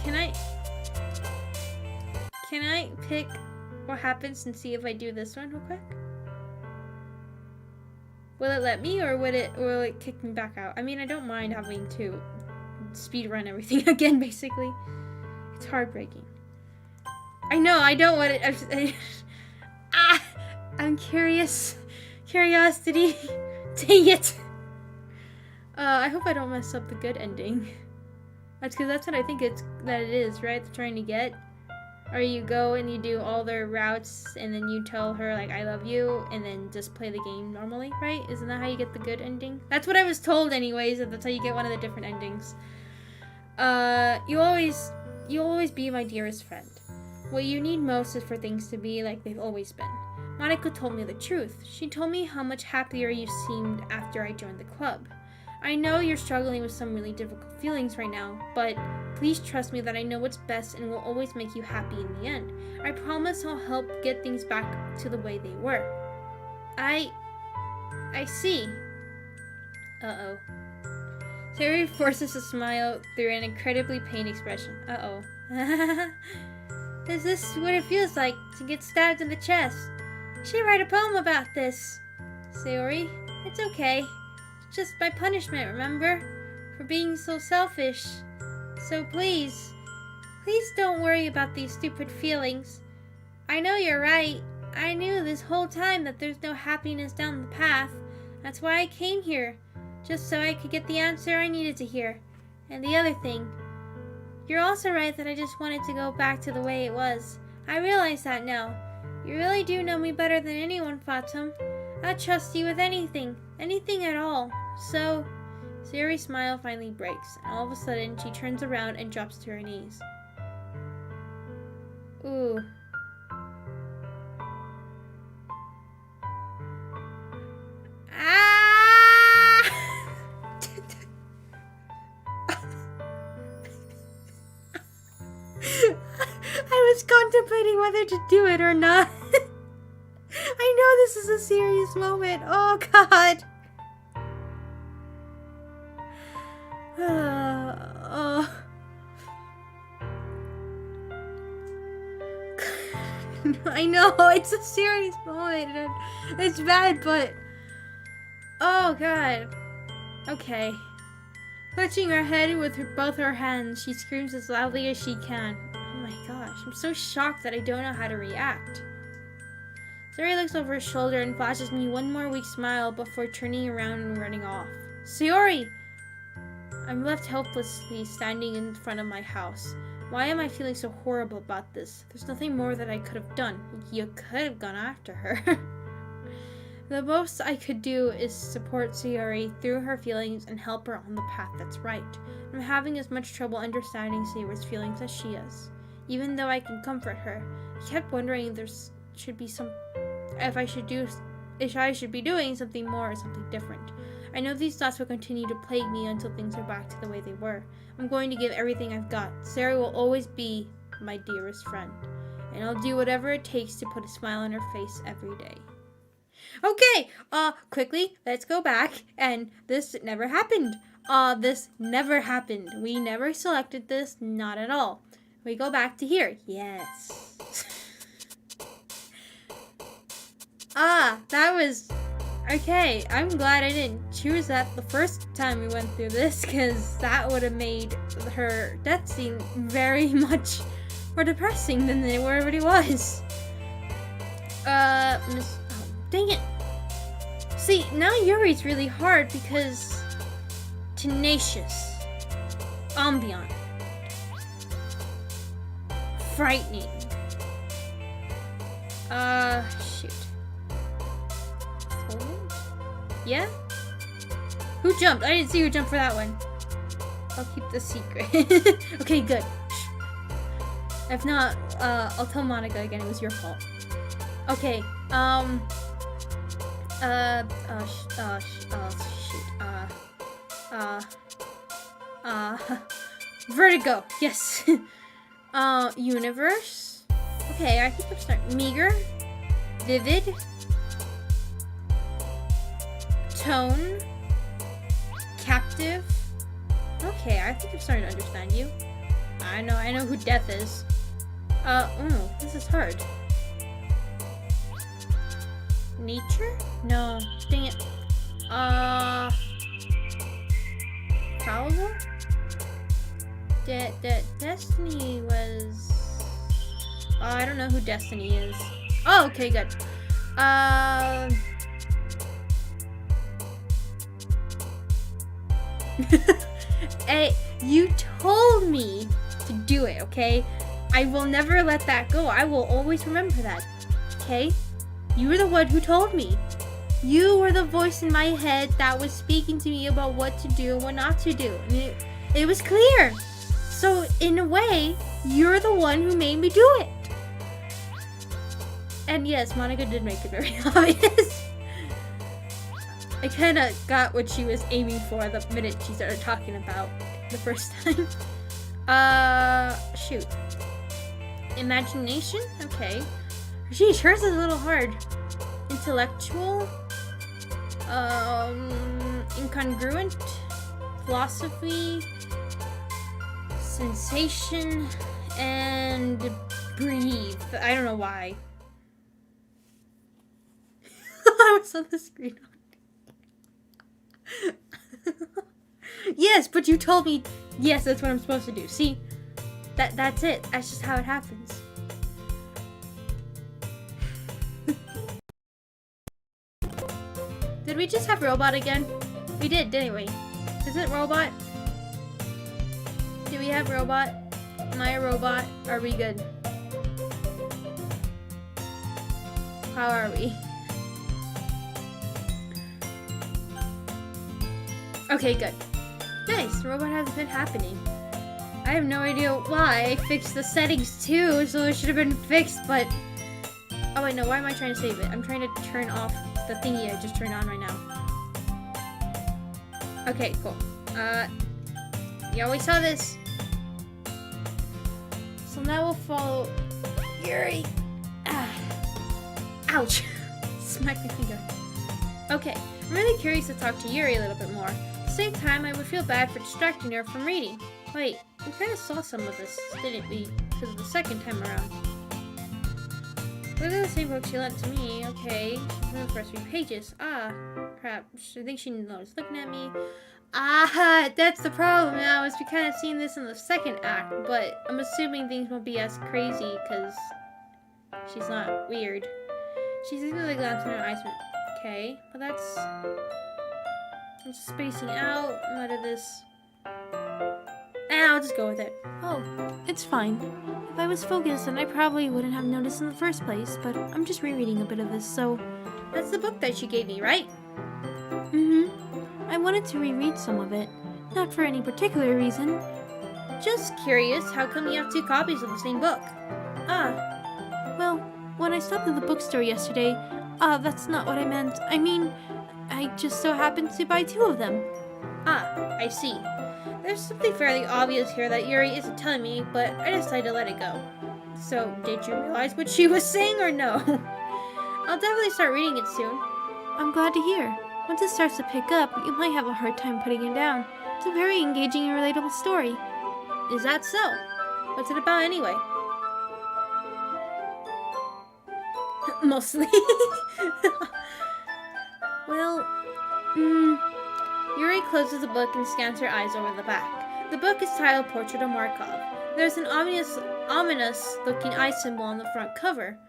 Can I pick what happens and see if I do this one real quick? Will it let me, or will it kick me back out? I mean, I don't mind having to speed run everything again, basically. It's heartbreaking. I know, I don't want it. I'm curious. Curiosity. Dang it. I hope I don't mess up the good ending. That's because that's what I think it is, right? They're trying to get. Or you go and you do all their routes, and then you tell her, like, I love you, and then just play the game normally, right? Isn't that how you get the good ending? That's what I was told anyways, that that's how you get one of the different endings. You'll always be my dearest friend. What you need most is for things to be like they've always been. Monica told me the truth. She told me how much happier you seemed after I joined the club. I know you're struggling with some really difficult feelings right now, but please trust me that I know what's best and will always make you happy in the end. I promise I'll help get things back to the way they were. I see. Uh-oh. Terry forces a smile through an incredibly pained expression. Uh-oh. Is this what it feels like to get stabbed in the chest? I should write a poem about this. Sayori, it's okay. It's just my punishment, remember? For being so selfish. So please don't worry about these stupid feelings. I know you're right. I knew this whole time that there's no happiness down the path. That's why I came here. Just so I could get the answer I needed to hear. And the other thing, you're also right that I just wanted to go back to the way it was. I realize that now. You really do know me better than anyone, Fatum. I'd trust you with anything. Anything at all. So... Sayori's smile finally breaks, and all of a sudden she turns around and drops to her knees. Ooh. Ah! I was contemplating whether to do it or not. I know this is a serious moment. Oh, God. I know, it's a serious moment. And it's bad, but... Oh, God. Okay. Clutching her head with both her hands, she screams as loudly as she can. Oh my gosh, I'm so shocked that I don't know how to react. Sayori looks over his shoulder and flashes me one more weak smile before turning around and running off. Sayori! I'm left helplessly standing in front of my house. Why am I feeling so horrible about this? There's nothing more that I could have done. You could have gone after her. The most I could do is support Sayori through her feelings and help her on the path that's right. I'm having as much trouble understanding Sayori's feelings as she is. Even though I can comfort her, I kept wondering if I should be doing something more or something different. I know these thoughts will continue to plague me until things are back to the way they were. I'm going to give everything I've got. Sayori will always be my dearest friend, and I'll do whatever it takes to put a smile on her face every day. Okay, quickly, let's go back, and this never happened. This never happened. We never selected this, not at all. We go back to here. Yes. That was... Okay, I'm glad I didn't choose that the first time we went through this, because that would have made her death scene very much more depressing than it already was. Dang it. See, now Yuri's really hard because... Tenacious. Ambient. Frightening. Shoot. Yeah? Who jumped? I didn't see who jumped for that one. I'll keep the secret. Okay, good. If not, I'll tell Monica again it was your fault. Okay, Vertigo, yes. Universe. Okay, I think I'm starting. Meager. Vivid. Tone. Captive. Okay, I think I'm starting to understand you. I know who Death is. This is hard. Nature? No, dang it. Paolo? Destiny was... I don't know who Destiny is. Oh, okay, good. Hey, you told me to do it, okay? I will never let that go. I will always remember that, okay? You were the one who told me. You were the voice in my head that was speaking to me about what to do and what not to do. And it was clear. So, in a way, you're the one who made me do it. And yes, Monica did make it very obvious. I kind of got what she was aiming for the minute she started talking about the first time. Shoot. Imagination? Okay. Geez, hers is a little hard. Intellectual? Incongruent? Philosophy? Sensation? And breathe. I don't know why. I was on the screen. Yes, but you told me. Yes, that's what I'm supposed to do. See, that's it. That's just how it happens. Did we just have robot again? We did, didn't we? Is it robot? Do we have robot? Am I a robot? Are we good? How are we? Okay, good. Nice, the robot has been happening. I have no idea why I fixed the settings too, so it should have been fixed, but... Oh wait, no, why am I trying to save it? I'm trying to turn off the thingy I just turned on right now. Okay, cool. Yeah, we saw this. So now we'll follow Yuri. Ah. Ouch. Smack my finger. Okay, I'm really curious to talk to Yuri a little bit more. At the same time, I would feel bad for distracting her from reading. Wait, we kind of saw some of this, didn't we? Because of the second time around. Look at the same book she lent to me. Okay, she's in the first few pages. Ah, perhaps I think she knows looking at me. Ah, that's the problem now, is we kind of seen this in the second act, but I'm assuming things won't be as crazy because she's not weird. She's eagerly glancing at her eyes. Okay, but that's... I'm just spacing out. What is this? I'll just go with it. Oh, it's fine. If I was focused, then I probably wouldn't have noticed in the first place, but I'm just rereading a bit of this, so... That's the book that she gave me, right? Mm-hmm. I wanted to reread some of it. Not for any particular reason. Just curious, how come you have two copies of the same book? Well, when I stopped at the bookstore yesterday, that's not what I meant. I mean, I just so happened to buy two of them. I see. There's something fairly obvious here that Yuri isn't telling me, but I decided to let it go. So, did you realize what she was saying or no? I'll definitely start reading it soon. I'm glad to hear. Once it starts to pick up, you might have a hard time putting it down. It's a very engaging and relatable story. Is that so? What's it about anyway? Mostly. Well, Yuri closes the book and scans her eyes over the back. The book is titled Portrait of Markov. There's an ominous-looking eye symbol on the front cover.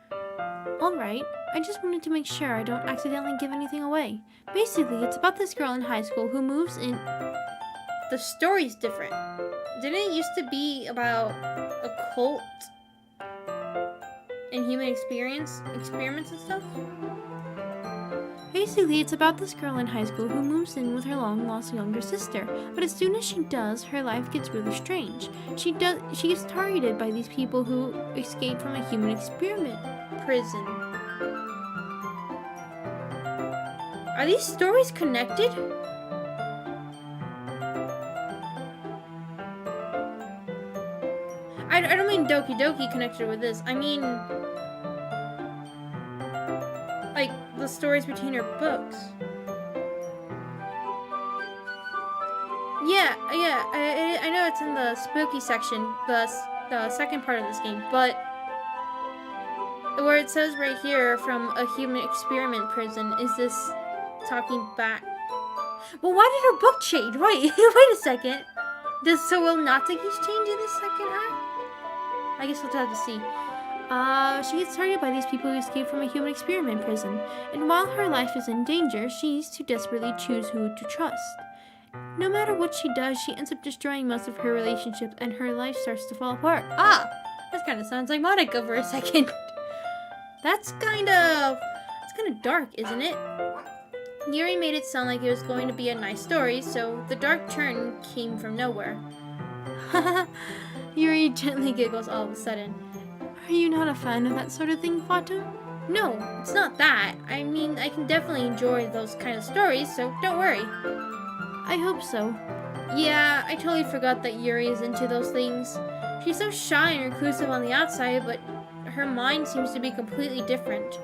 alright. I just wanted to make sure I don't accidentally give anything away. Basically, it's about this girl in high school who moves in... The story's different. Didn't it used to be about a cult and human experiments and stuff? Basically, it's about this girl in high school who moves in with her long-lost younger sister. But as soon as she does, her life gets really strange. She gets targeted by these people who escaped from a human experiment prison. Are these stories connected? I don't mean Doki Doki connected with this. I mean... like, the stories between her books. Yeah, I know it's in the spooky section, the second part of this game, but where it says right here, from a human experiment prison, is this talking back? Well, why did her book change? Wait, wait a second. So will Natsuki's change in the second act? I guess we'll have to see. She gets targeted by these people who escaped from a human experiment prison, and while her life is in danger, she needs to desperately choose who to trust. No matter what she does, she ends up destroying most of her relationships, and her life starts to fall apart. That kind of sounds like Monica for a second. That's kind of dark, isn't it? Yuri made it sound like it was going to be a nice story, so the dark turn came from nowhere. Yuri gently giggles all of a sudden. Are you not a fan of that sort of thing, Fatu? No, it's not that. I mean, I can definitely enjoy those kind of stories, so don't worry. I hope so. Yeah, I totally forgot that Yuri is into those things. She's so shy and reclusive on the outside, but her mind seems to be completely different.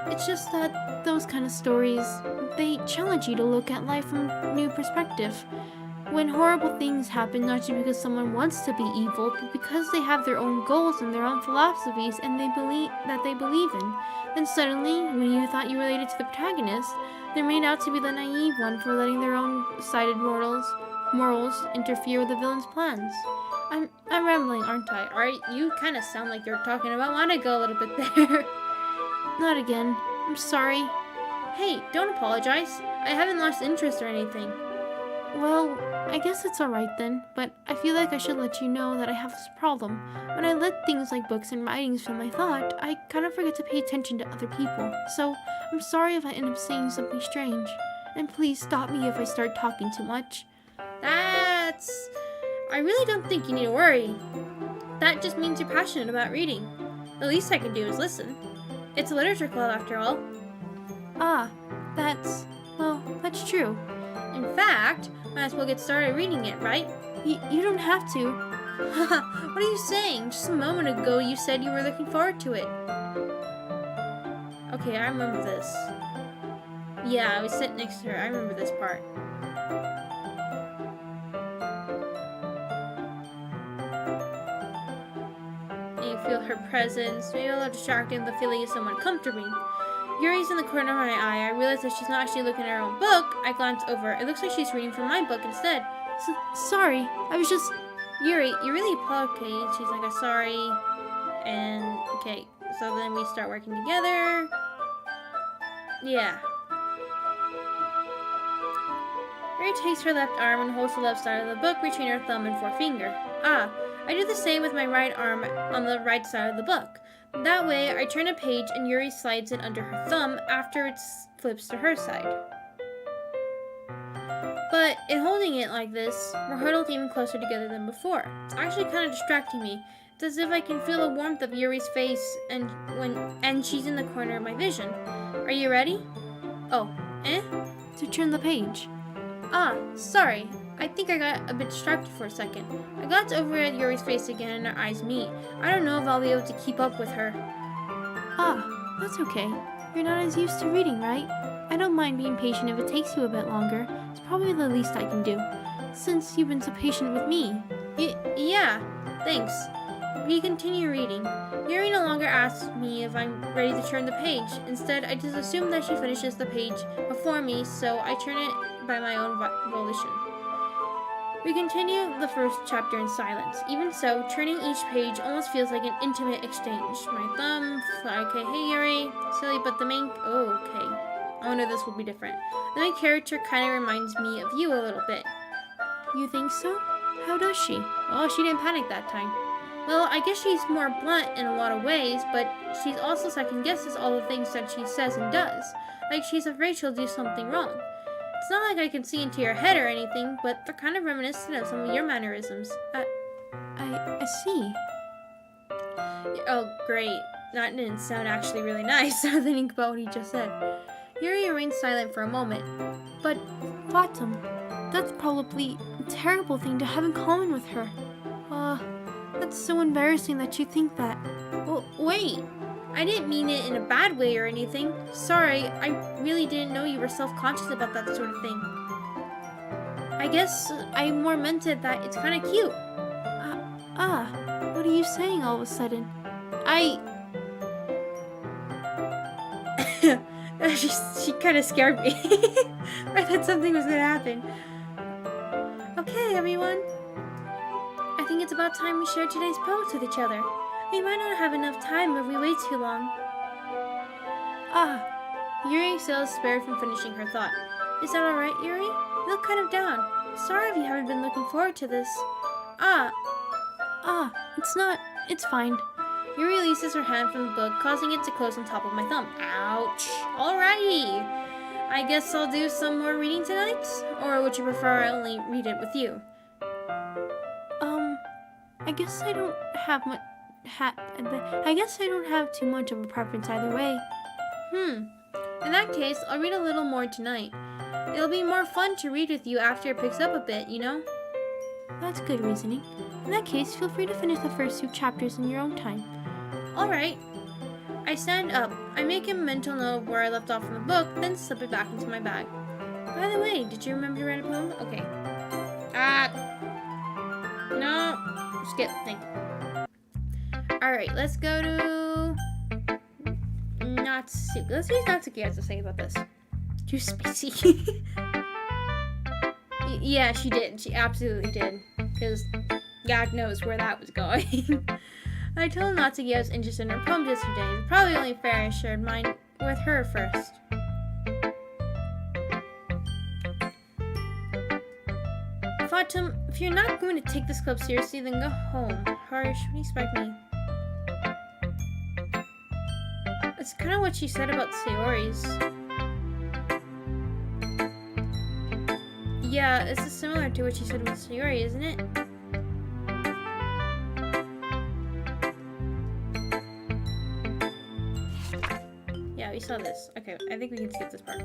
It's just that those kind of stories, they challenge you to look at life from a new perspective. When horrible things happen, not just because someone wants to be evil, but because they have their own goals and their own philosophies and they believe in, then suddenly, when you thought you related to the protagonist, they're made out to be the naive one for letting their own sided morals interfere with the villain's plans. I'm rambling, aren't I? Alright, you kind of sound like you're talking about Monica a little bit there. Not again. I'm sorry. Hey, don't apologize. I haven't lost interest or anything. Well, I guess it's alright then, but I feel like I should let you know that I have this problem. When I let things like books and writings fill my thought, I kind of forget to pay attention to other people. So, I'm sorry if I end up saying something strange. And please stop me if I start talking too much. I really don't think you need to worry. That just means you're passionate about reading. The least I can do is listen. It's a literature club after all. Ah, that's true. In fact, might as well get started reading it, right? You don't have to. What are you saying? Just a moment ago you said you were looking forward to it. Okay, I remember this. Yeah, I was sitting next to her. I remember this part. And you feel her presence, maybe a little distracting, the feeling of someone comforting. Yuri's in the corner of my eye. I realize that she's not actually looking at her own book. I glance over. It looks like she's reading from my book instead. Sorry, I was just... Yuri, you really okay. She's like, sorry. And, okay, so then we start working together. Yeah. Yuri takes her left arm and holds the left side of the book between her thumb and forefinger. Ah, I do the same with my right arm on the right side of the book. That way, I turn a page and Yuri slides it under her thumb after it flips to her side. But in holding it like this, we're huddled even closer together than before. It's actually kind of distracting me. It's as if I can feel the warmth of Yuri's face and she's in the corner of my vision. Are you ready? Oh, To turn the page. Ah, sorry. I think I got a bit distracted for a second. I glance over at Yuri's face again and our eyes meet. I don't know if I'll be able to keep up with her. Ah, that's okay. You're not as used to reading, right? I don't mind being patient if it takes you a bit longer. It's probably the least I can do, since you've been so patient with me. Yeah, thanks. We continue reading. Yuri no longer asks me if I'm ready to turn the page. Instead, I just assume that she finishes the page before me, so I turn it by my own volition. We continue the first chapter in silence. Even so, turning each page almost feels like an intimate exchange. My thumb, okay, hey Yuri, silly, but the main, oh, okay. I wonder if this will be different. The main character kind of reminds me of you a little bit. You think so? How does she? Oh, she didn't panic that time. Well, I guess she's more blunt in a lot of ways, but she's also second guesses all the things that she says and does. Like she's afraid she'll do something wrong. It's not like I can see into your head or anything, but they're kind of reminiscent of some of your mannerisms. I see. Oh, great. That didn't sound actually really nice, now thinking about what he just said. Yuri remained silent for a moment. But, Bottom, that's probably a terrible thing to have in common with her. That's so embarrassing that you think that. Well, wait. I didn't mean it in a bad way or anything. Sorry, I really didn't know you were self-conscious about that sort of thing. I guess I more meant it that it's kind of cute. What are you saying all of a sudden? She kind of scared me. I thought something was gonna happen. Okay, everyone. I think it's about time we share today's poems with each other. We might not have enough time if we wait too long. Yuri still spared from finishing her thought. Is that alright, Yuri? You look kind of down. Sorry if you haven't been looking forward to this. It's not. It's fine. Yuri releases her hand from the book, causing it to close on top of my thumb. Ouch. Alrighty. I guess I'll do some more reading tonight? Or would you prefer I only read it with you? I guess I don't have much. I guess I don't have too much of a preference either way. In that case, I'll read a little more tonight. It'll be more fun to read with you after it picks up a bit, you know? That's good reasoning. In that case, feel free to finish the first 2 chapters in your own time. Alright. I stand up. I make a mental note of where I left off in the book, then slip it back into my bag. By the way, did you remember to write a poem? Okay. No. Skip. Thank you. Alright, let's go to Natsuki. Let's see what Natsuki has to say about this. Too spacey. Yeah, she did. She absolutely did. Because God knows where that was going. I told Natsuki I was interested in her poems yesterday. It's probably only fair I shared mine with her first. Autumn, if you're not going to take this club seriously, then go home. Harsh, what do you expect me? That's kind of what she said about Sayori's. Yeah, this is similar to what she said with Sayori, isn't it? Yeah, we saw this. Okay, I think we can skip this part.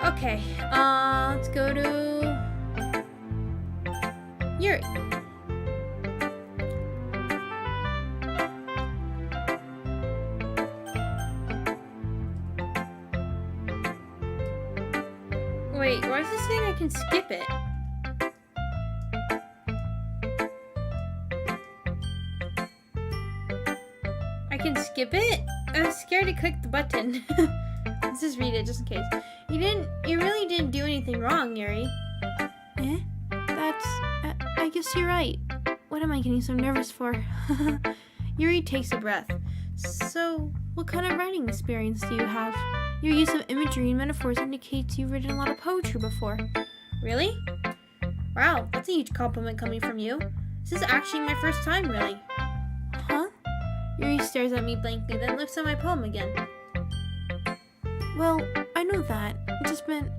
Okay, let's go to Yuri. Wait, why is this saying I can skip it? I can skip it? I was scared to click the button. Let's just read it just in case. You really didn't do anything wrong, Yuri. Eh? I guess you're right. What am I getting so nervous for? Yuri takes a breath. So, what kind of writing experience do you have? Your use of imagery and metaphors indicates you've written a lot of poetry before. Really? Wow, that's a huge compliment coming from you. This is actually my first time, really. Huh? Yuri stares at me blankly, then looks at my poem again. Well, I know that. It just meant,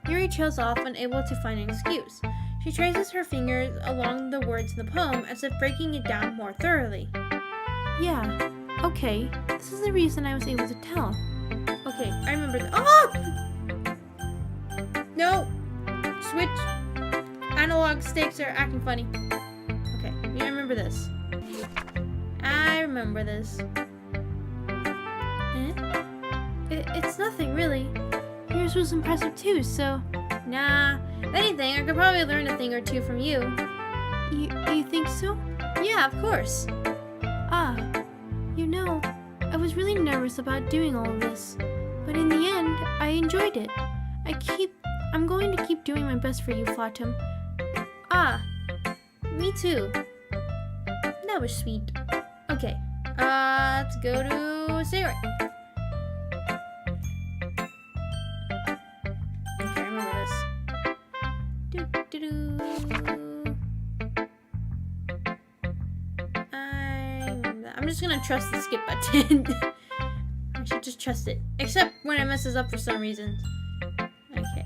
Yuri trails off, unable to find an excuse. She traces her fingers along the words in the poem as if breaking it down more thoroughly. Yeah, okay. This is the reason I was able to tell. Okay, I remember that. Oh! No! Switch. Analog sticks are acting funny. Okay, I remember this. I remember this. Eh? It's nothing, really. Yours was impressive too, so... Nah, if anything, I could probably learn a thing or two from you. You think so? Yeah, of course. Ah, you know, I was really nervous about doing all of this, but in the end, I enjoyed it. I'm going to keep doing my best for you, Fatum. Ah, me too. That was sweet. Okay, let's go to Sayori. Okay, I remember this. I'm just gonna trust the skip button. I should just trust it. Except when it messes up for some reason. Okay.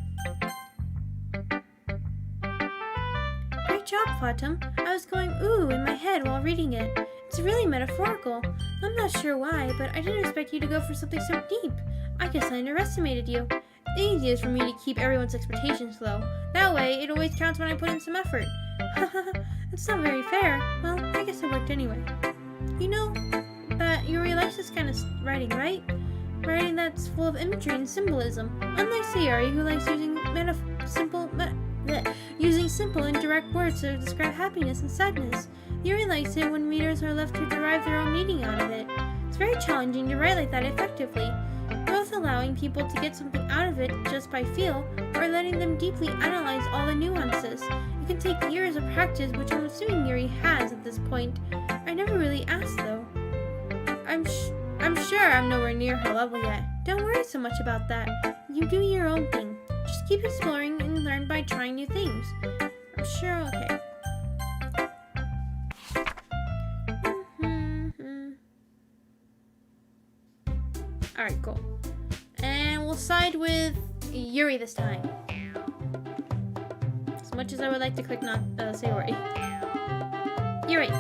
Great job, Fatum. I was going ooh in my head while reading it. It's really metaphorical. I'm not sure why, but I didn't expect you to go for something so deep. I guess I underestimated you. The easiest for me to keep everyone's expectations low. That way, it always counts when I put in some effort. That's not very fair. Well, I guess it worked anyway. You know that Yuri likes this kind of writing, right? Writing that's full of imagery and symbolism. Unlike Sayori, who likes using simple and direct words to describe happiness and sadness. Yuri likes it when readers are left to derive their own meaning out of it. It's very challenging to write like that effectively, both allowing people to get something out of it just by feel, or letting them deeply analyze all the nuances. It can take years of practice, which I'm assuming Yuri has at this point. I never really asked though. I'm sure I'm nowhere near her level yet. Don't worry so much about that. You do your own thing. Just keep exploring and learn by trying new things. I'm sure okay. Alright, cool. And we'll side with Yuri this time. As much as I would like to click Sayori. Yuri.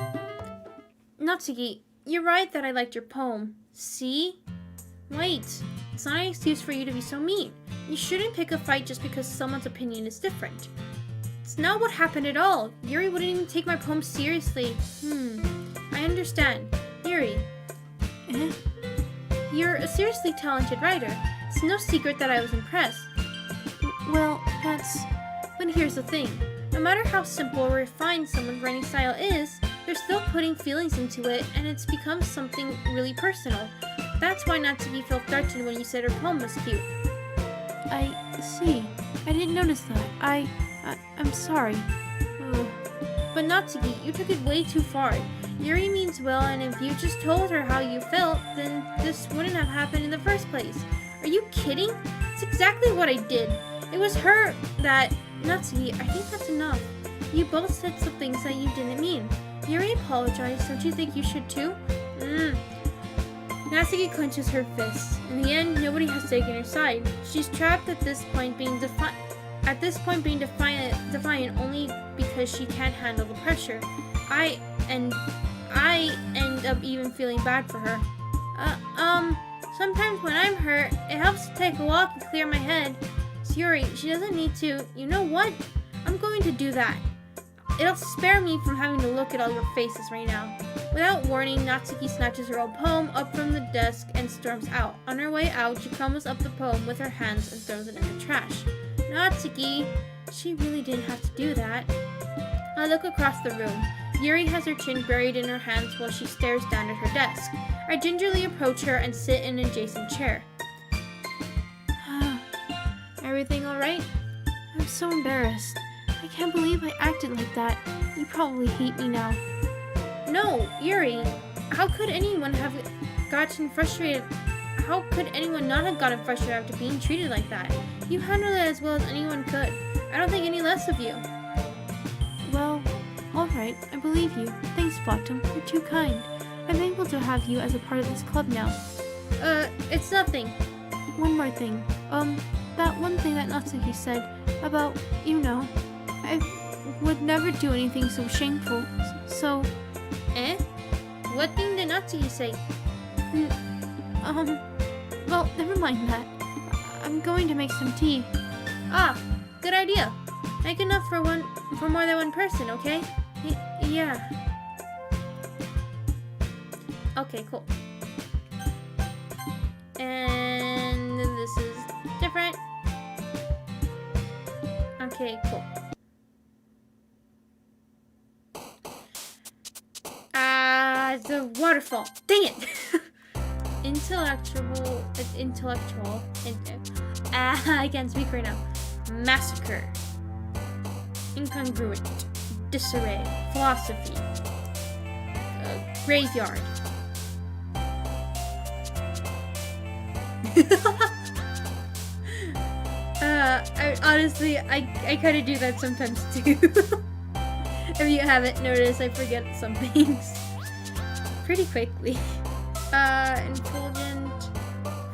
Natsuki, you're right that I liked your poem. See? Wait. It's not an excuse for you to be so mean. You shouldn't pick a fight just because someone's opinion is different. It's not what happened at all. Yuri wouldn't even take my poem seriously. I understand. Yuri. You're a seriously talented writer. It's no secret that I was impressed. Well, But here's the thing. No matter how simple or refined someone's writing style is, they're still putting feelings into it, and it's become something really personal. That's why Natsuki felt threatened when you said her poem was cute. I see. I didn't notice that. I'm sorry. But Natsuki, you took it way too far. Yuri means well, and if you just told her how you felt, then this wouldn't have happened in the first place. Are you kidding? It's exactly what I did. It was her that Natsuki, I think that's enough. You both said some things that you didn't mean. Yuri apologized, don't you think you should too? Natsuki clenches her fists. In the end, nobody has taken her side. She's trapped at this point being defiant only because she can't handle the pressure. I end up even feeling bad for her. Sometimes when I'm hurt, it helps to take a walk and clear my head. Yuri, she doesn't need to. You know what? I'm going to do that. It'll spare me from having to look at all your faces right now. Without warning, Natsuki snatches her old poem up from the desk and storms out. On her way out, she crumbles up the poem with her hands and throws it in the trash. Natsuki, she really didn't have to do that. I look across the room. Yuri has her chin buried in her hands while she stares down at her desk. I gingerly approach her and sit in an adjacent chair. Everything alright? I'm so embarrassed. I can't believe I acted like that. You probably hate me now. No, Yuri. How could anyone have gotten frustrated? How could anyone not have gotten frustrated after being treated like that? You handled it as well as anyone could. I don't think any less of you. Well, alright, I believe you. Thanks, Bottom. You're too kind. I'm able to have you as a part of this club now. It's nothing. One more thing. That one thing that Natsuki said about, I would never do anything so shameful. So, What thing did Natsuki say? Well, never mind that. I'm going to make some tea. Ah, good idea. Make enough for more than one person, okay? Yeah. Okay, cool. And this is different. Okay, cool. The waterfall. Dang it! Intellectual. I can't speak right now. Massacre. Incongruent. Disarray. Philosophy. Graveyard. I kind of do that sometimes too. If you haven't noticed, I forget some things pretty quickly. Indulgent,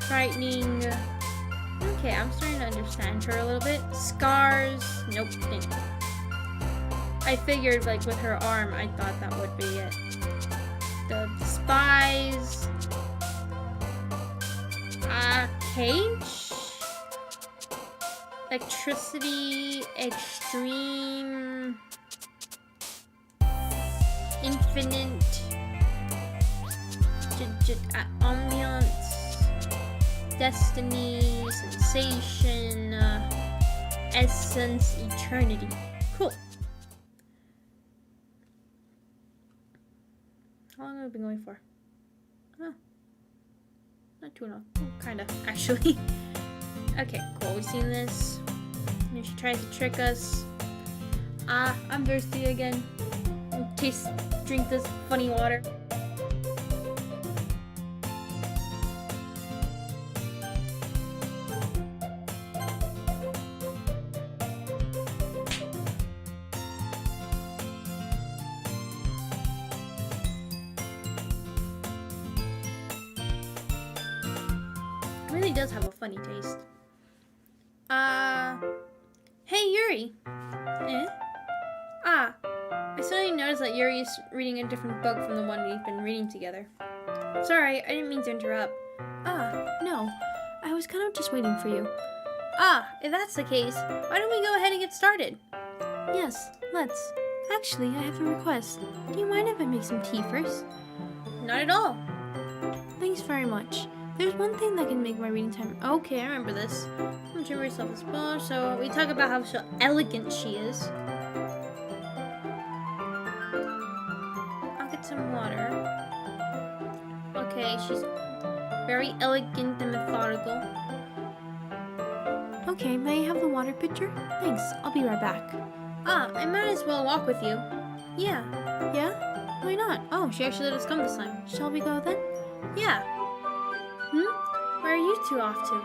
frightening. Okay, I'm starting to understand her a little bit. Scars. Nope. I figured, like, with her arm, I thought that would be it. The spies. Cage. Electricity. Extreme. Infinite. Ambiance, destiny, sensation, essence, eternity. Cool. How long have we been going for? Oh, not too long. Kinda, actually. Okay, cool. We've seen this. And she tries to trick us. I'm thirsty again. Drink this funny water. Really does have a funny taste. Hey Yuri. I suddenly noticed that Yuri is reading a different book from the one we've been reading together. Sorry, I didn't mean to interrupt. No. I was kind of just waiting for you. If that's the case, why don't we go ahead and get started? Yes, let's. Actually, I have a request. Do you mind if I make some tea first? Not at all. Thanks very much. There's one thing that can make my reading time. Okay, I remember this. I'm sure yourself as well. So we talk about how so elegant she is. I'll get some water. Okay, she's very elegant and methodical. Okay, may I have the water pitcher? Thanks, I'll be right back. I might as well walk with you. Yeah. Yeah? Why not? Oh, she actually let us come this time. Shall we go then? Yeah. Where are you two off to?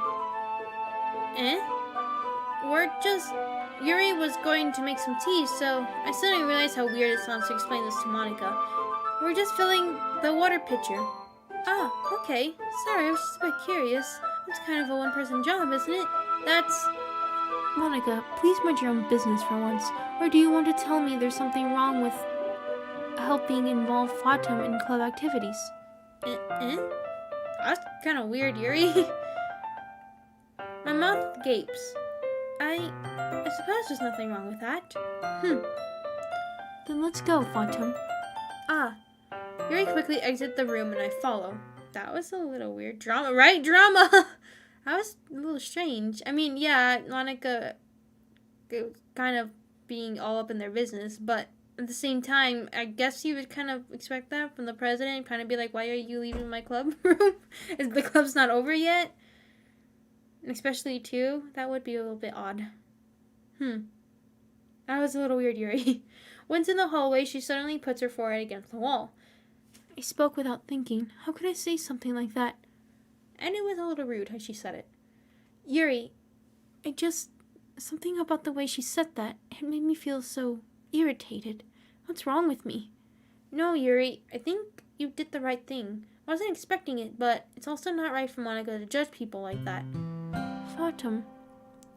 We're just Yuri was going to make some tea, so I suddenly realized how weird it sounds to explain this to Monica. We're just filling the water pitcher. Ah, okay. Sorry, I was just a bit curious. It's kind of a one-person job, isn't it? That's... Monica, please mind your own business for once. Or do you want to tell me there's something wrong with helping involve Fatum in club activities? That's kind of weird, Yuri. My mouth gapes. I suppose there's nothing wrong with that. Then let's go, Fatum. Ah. Yuri quickly exits the room and I follow. That was a little weird. Drama, right? Drama! That was a little strange. I mean, yeah, Monica kind of being all up in their business, but at the same time, I guess you would kind of expect that from the president. Kind of be like, why are you leaving my club room? Is the club's not over yet? Especially too, that would be a little bit odd. That was a little weird, Yuri. Once in the hallway, she suddenly puts her forehead against the wall. I spoke without thinking. How could I say something like that? And it was a little rude how she said it. Yuri, something about the way she said that, it made me feel so irritated. What's wrong with me? No, Yuri, I think you did the right thing. I wasn't expecting it, but it's also not right for Monica to judge people like that. Fatum,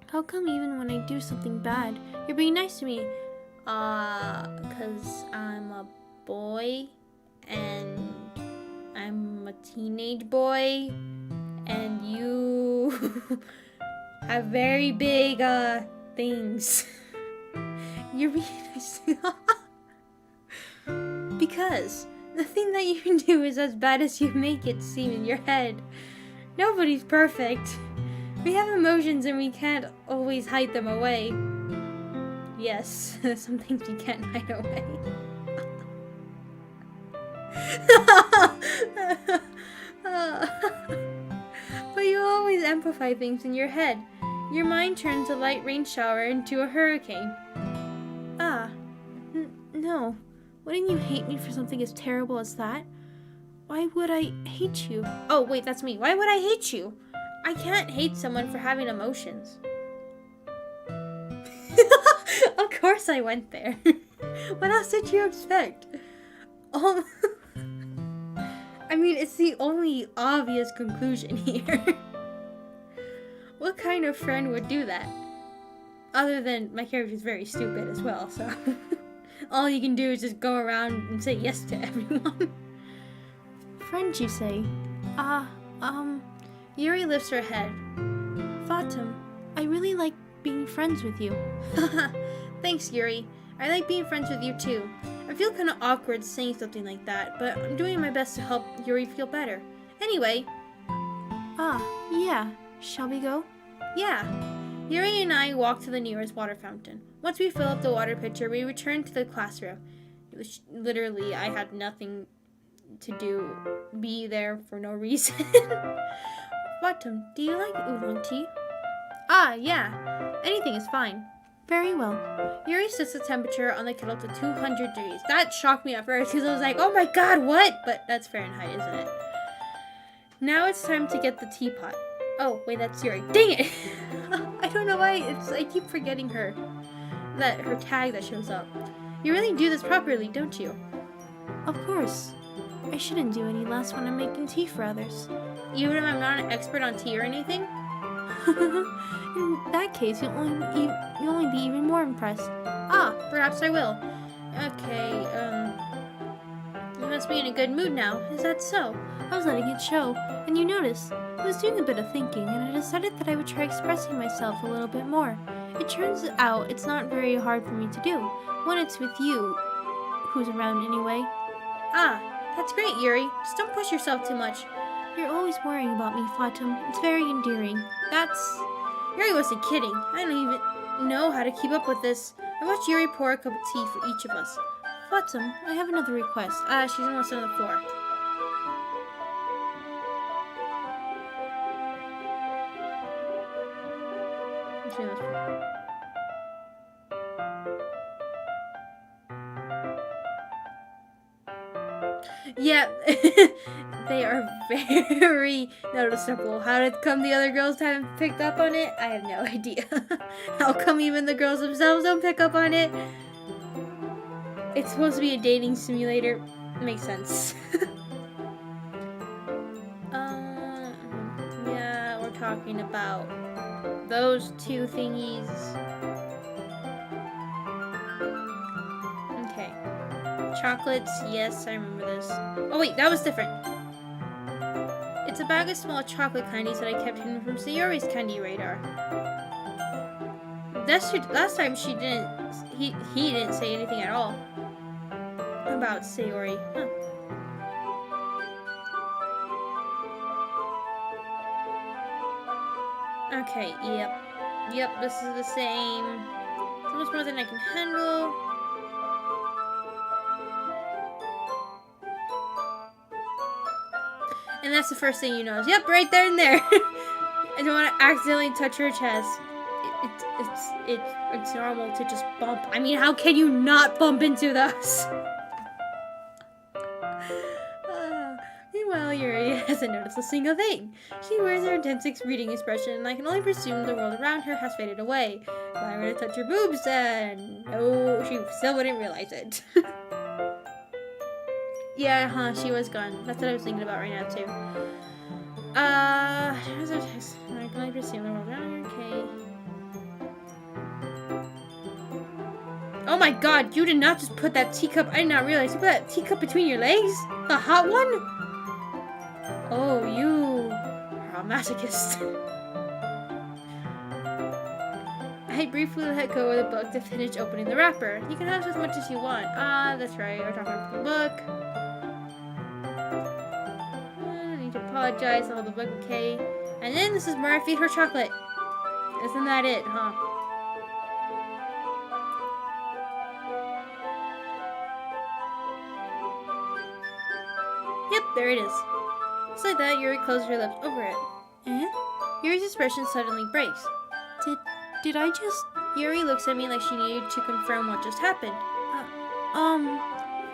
how come even when I do something bad, you're being nice to me? 'Cause I'm a boy, and I'm a teenage boy, and you have very big, things. You're being nice to me. Because nothing that you do is as bad as you make it seem in your head. Nobody's perfect. We have emotions and we can't always hide them away. Yes, some things we can't hide away. But you always amplify things in your head. Your mind turns a light rain shower into a hurricane. No. Wouldn't you hate me for something as terrible as that? Why would I hate you? Oh, wait, that's me. Why would I hate you? I can't hate someone for having emotions. Of course I went there. What else did you expect? Oh, I mean, it's the only obvious conclusion here. What kind of friend would do that? Other than my character's very stupid as well, so all you can do is just go around and say yes to everyone. Friend, you say? Yuri lifts her head. Fatum, I really like being friends with you. Thanks, Yuri. I like being friends with you too. I feel kind of awkward saying something like that, but I'm doing my best to help Yuri feel better. Anyway. Yeah. Shall we go? Yeah. Yuri and I walk to the nearest water fountain. Once we fill up the water pitcher, we return to the classroom. It was literally, I had nothing to do, be there for no reason. Fatum, do you like oolong tea? Yeah. Anything is fine. Very well. Yuri sets the temperature on the kettle to 200 degrees. That shocked me at first because I was like, oh my god, what? But that's Fahrenheit, isn't it? Now it's time to get the teapot. Oh, wait, that's Yuri. Dang it! I don't know why. I keep forgetting her tag that shows up. You really do this properly, don't you? Of course. I shouldn't do any less when I'm making tea for others. Even if I'm not an expert on tea or anything? In that case, you'll only be even more impressed. Perhaps I will. Okay, you must be in a good mood now. Is that so? I was letting it show, and you noticed. I was doing a bit of thinking, and I decided that I would try expressing myself a little bit more. It turns out it's not very hard for me to do, when it's with you, who's around anyway. That's great, Yuri. Just don't push yourself too much. You're always worrying about me, Fatum. It's very endearing. Yuri wasn't kidding. I don't even know how to keep up with this. I watched Yuri pour a cup of tea for each of us. Fatum, I have another request. She's almost on the floor. Yeah, they are very noticeable. How did come the other girls haven't picked up on it? I have no idea. How come even the girls themselves don't pick up on it? It's supposed to be a dating simulator. Makes sense. Yeah, we're talking about those two thingies. Okay. Chocolates, yes, I remember this. Oh wait, that was different. It's a bag of small chocolate candies that I kept hidden from Sayori's candy radar. Last time she didn't, he didn't say anything at all about Sayori. Huh. Okay, yep, this is the same. So much more than I can handle. And that's the first thing you notice. Yep, right there and there. I don't want to accidentally touch her chest. It's normal to just bump. I mean, how can you not bump into this? Meanwhile, Yuri hasn't noticed a single thing. She wears her intense reading expression, and I can only presume the world around her has faded away. If I were to touch her boobs, then no, she still wouldn't realize it. Yeah, she was gone. That's what I was thinking about right now, too. I can only presume the world around her. Okay. Oh my god, you did not just put that teacup. I did not realize you put that teacup between your legs? The hot one? Oh, you are a masochist. I briefly let go of the book to finish opening the wrapper. You can have as much as you want. That's right, we're talking about the book. I need to apologize, I'll hold the book, okay? And then this is where I feed her chocolate. Isn't that it, huh? Yep, there it is. Just like that, Yuri closed her lips over it. Eh? Yuri's expression suddenly breaks. Did I just... Yuri looks at me like she needed to confirm what just happened.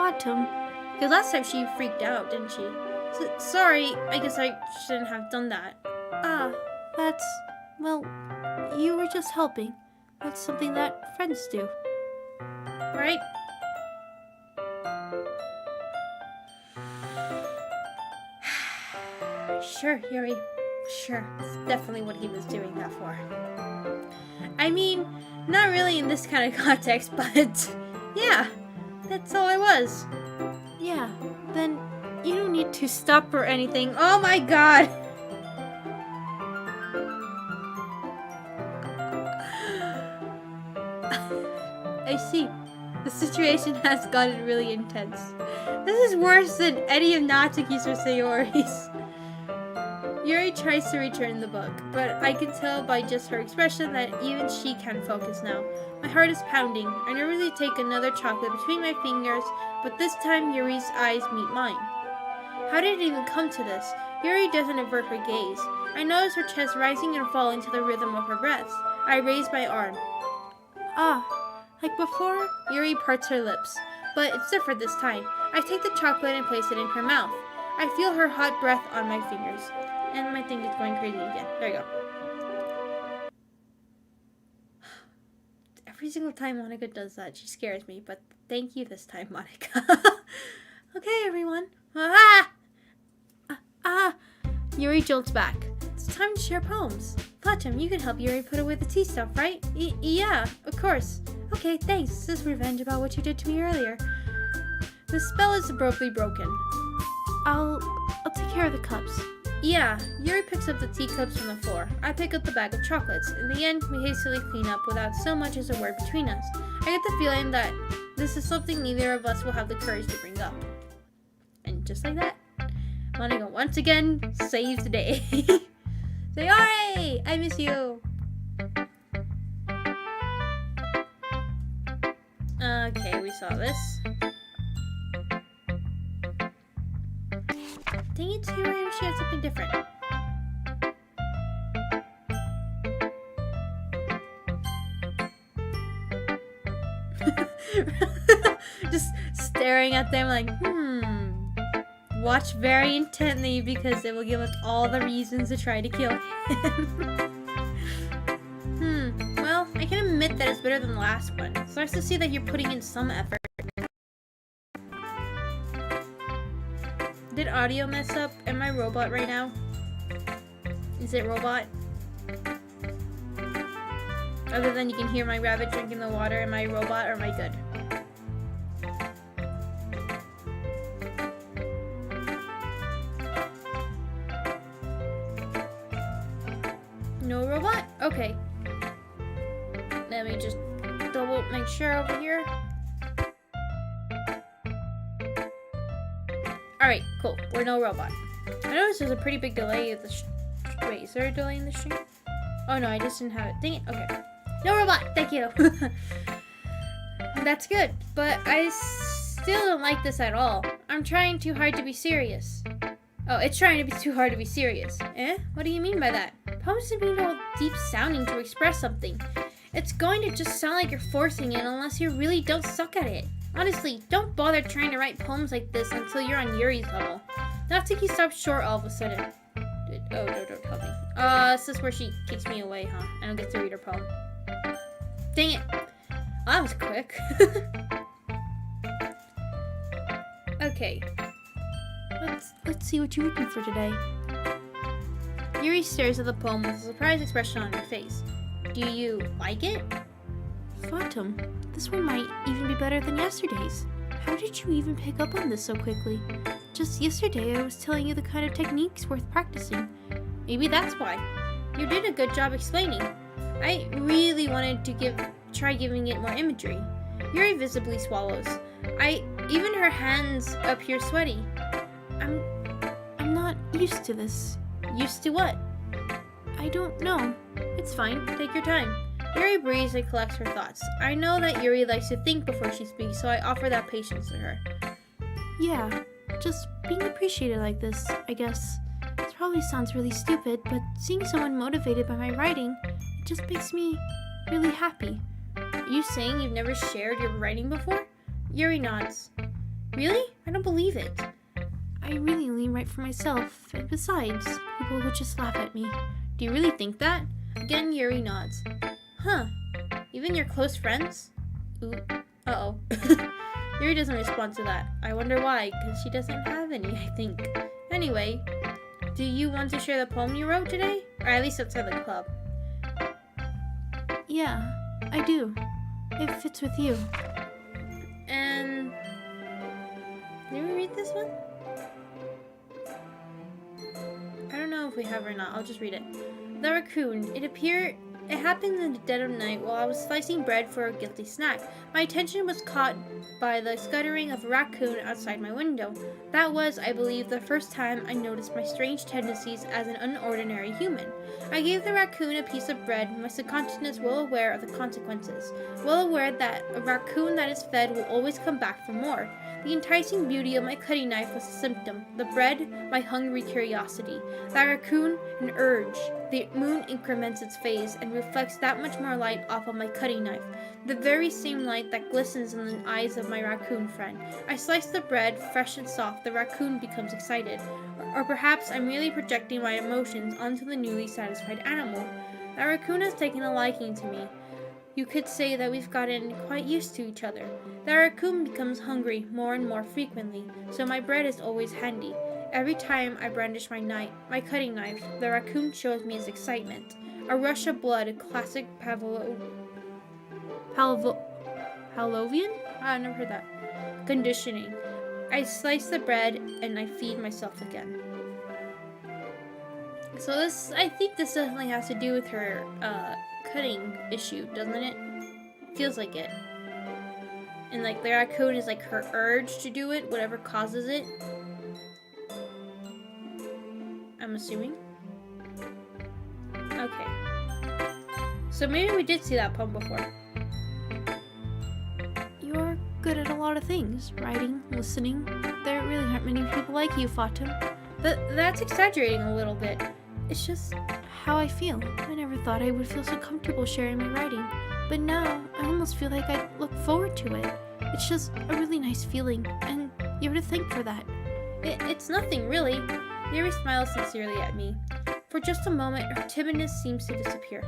Autumn. Because last time she freaked out, didn't she? Sorry, I guess I shouldn't have done that. That's... Well, you were just helping. That's something that friends do. Right? Sure, Yuri. Sure, it's definitely what he was doing that for. I mean, not really in this kind of context, but yeah, that's all I was. Yeah, then you don't need to stop or anything. Oh my god! I see. The situation has gotten really intense. This is worse than any of Natsuki's or Sayori's. Yuri tries to return the book, but I can tell by just her expression that even she can't focus now. My heart is pounding. I nervously take another chocolate between my fingers, but this time Yuri's eyes meet mine. How did it even come to this? Yuri doesn't avert her gaze. I notice her chest rising and falling to the rhythm of her breaths. I raise my arm. Like before? Yuri parts her lips, but it's different this time. I take the chocolate and place it in her mouth. I feel her hot breath on my fingers. And my thing is going crazy again. There you go. Every single time Monica does that, she scares me. But thank you this time, Monica. Okay, everyone. Yuri jolts back. It's time to share poems. Platinum, you can help Yuri put away the tea stuff, right? Yeah, of course. Okay, thanks. This is revenge about what you did to me earlier. The spell is abruptly broken. I'll take care of the cups. Yeah, Yuri picks up the teacups from the floor. I pick up the bag of chocolates. In the end, we hastily clean up without so much as a word between us. I get the feeling that this is something neither of us will have the courage to bring up. And just like that, Monica once again saves the day. Sayori! I miss you! Okay, we saw this. Dang it, Sayori, I wish she had something different. Just staring at them like, watch very intently because it will give us all the reasons to try to kill him. Well, I can admit that it's better than the last one. It's nice to see that you're putting in some effort. Did audio mess up? Am I robot right now? Is it robot? Other than you can hear my rabbit drinking the water, am I robot or am I good? No robot? Okay. Let me just double make sure over here. Alright, cool. We're no robot. I noticed there's a pretty big delay of the wait, is there a delay in the stream? Oh no, I just didn't have it. Dang it. Okay. No robot! Thank you! That's good, but I still don't like this at all. I'm trying too hard to be serious. Oh, it's trying to be too hard to be serious. Eh? What do you mean by that? Poems should be all deep sounding to express something. It's going to just sound like you're forcing it unless you really don't suck at it. Honestly, don't bother trying to write poems like this until you're on Yuri's level. Natsuki stopped short all of a sudden. Oh, no, don't tell me. This is where she kicks me away, huh? I don't get to read her poem. Dang it. Well, that was quick. Okay. Let's see what you're reading for today. Yuri stares at the poem with a surprised expression on her face. Do you like it? Phantom, this one might even be better than yesterday's. How did you even pick up on this so quickly? Just yesterday I was telling you the kind of techniques worth practicing. Maybe that's why. You did a good job explaining. I really wanted to try giving it more imagery. Yuri visibly swallows. Even her hands appear sweaty. I'm not used to this. Used to what? I don't know. It's fine. Take your time. Yuri breathes and collects her thoughts. I know that Yuri likes to think before she speaks, so I offer that patience to her. Yeah, just being appreciated like this, I guess. This probably sounds really stupid, but seeing someone motivated by my writing, it just makes me really happy. Are you saying you've never shared your writing before? Yuri nods. Really? I don't believe it. I really only write for myself, and besides, people would just laugh at me. Do you really think that? Again, Yuri nods. Huh. Even your close friends? Ooh. Uh-oh. Yuri doesn't respond to that. I wonder why, because she doesn't have any, I think. Anyway, do you want to share the poem you wrote today? Or at least outside the club? Yeah, I do. If it's with you. And... did we read this one? I don't know if we have or not. I'll just read it. The raccoon. It happened in the dead of night while I was slicing bread for a guilty snack. My attention was caught by the scuttering of a raccoon outside my window. That was, I believe, the first time I noticed my strange tendencies as an unordinary human. I gave the raccoon a piece of bread, my subconsciousness well aware of the consequences, well aware that a raccoon that is fed will always come back for more. The enticing beauty of my cutting knife was a symptom, the bread, my hungry curiosity. That raccoon, an urge. The moon increments its phase and reflects that much more light off of my cutting knife, the very same light that glistens in the eyes of my raccoon friend. I slice the bread, fresh and soft, the raccoon becomes excited. Or perhaps I'm merely projecting my emotions onto the newly satisfied animal. That raccoon has taken a liking to me. You could say that we've gotten quite used to each other. The raccoon becomes hungry more and more frequently, so my bread is always handy. Every time I brandish my cutting knife, the raccoon shows me his excitement. A rush of blood, a classic Pavlovian? I've never heard that. Conditioning. I slice the bread and I feed myself again. So I think this definitely has to do with her, cutting issue, doesn't it? Feels like it. And like the raccoon is like her urge to do it, whatever causes it. I'm assuming. Okay. So maybe we did see that poem before. You're good at a lot of things. Writing, listening. There really aren't many people like you, Fatum. That's exaggerating a little bit. It's just how I feel. I never thought I would feel so comfortable sharing my writing. But now, I almost feel like I look forward to it. It's just a really nice feeling, and you're to thank for that. It's nothing, really. Yuri smiles sincerely at me. For just a moment, her timidness seems to disappear.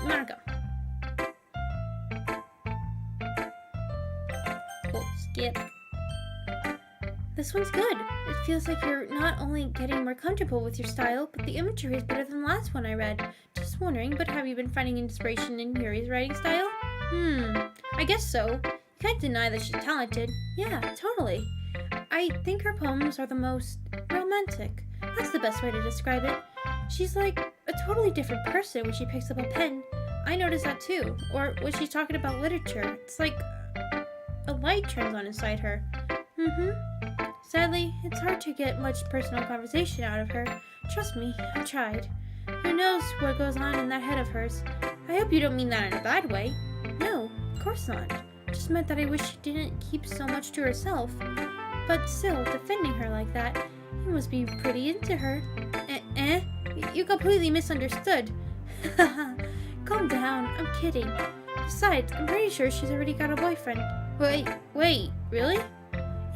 Monaco. Cool, skip. This one's good. It feels like you're not only getting more comfortable with your style, but the imagery is better than the last one I read. Just wondering, but have you been finding inspiration in Yuri's writing style? I guess so. You can't deny that she's talented. Yeah, totally. I think her poems are the most romantic. That's the best way to describe it. She's like a totally different person when she picks up a pen. I noticed that too. Or when she's talking about literature, it's like a light turns on inside her. Sadly, it's hard to get much personal conversation out of her. Trust me, I've tried. Who knows what goes on in that head of hers? I hope you don't mean that in a bad way. No, of course not. Just meant that I wish she didn't keep so much to herself. But still, defending her like that, you must be pretty into her. You completely misunderstood. Calm down, I'm kidding. Besides, I'm pretty sure she's already got a boyfriend. Wait, really?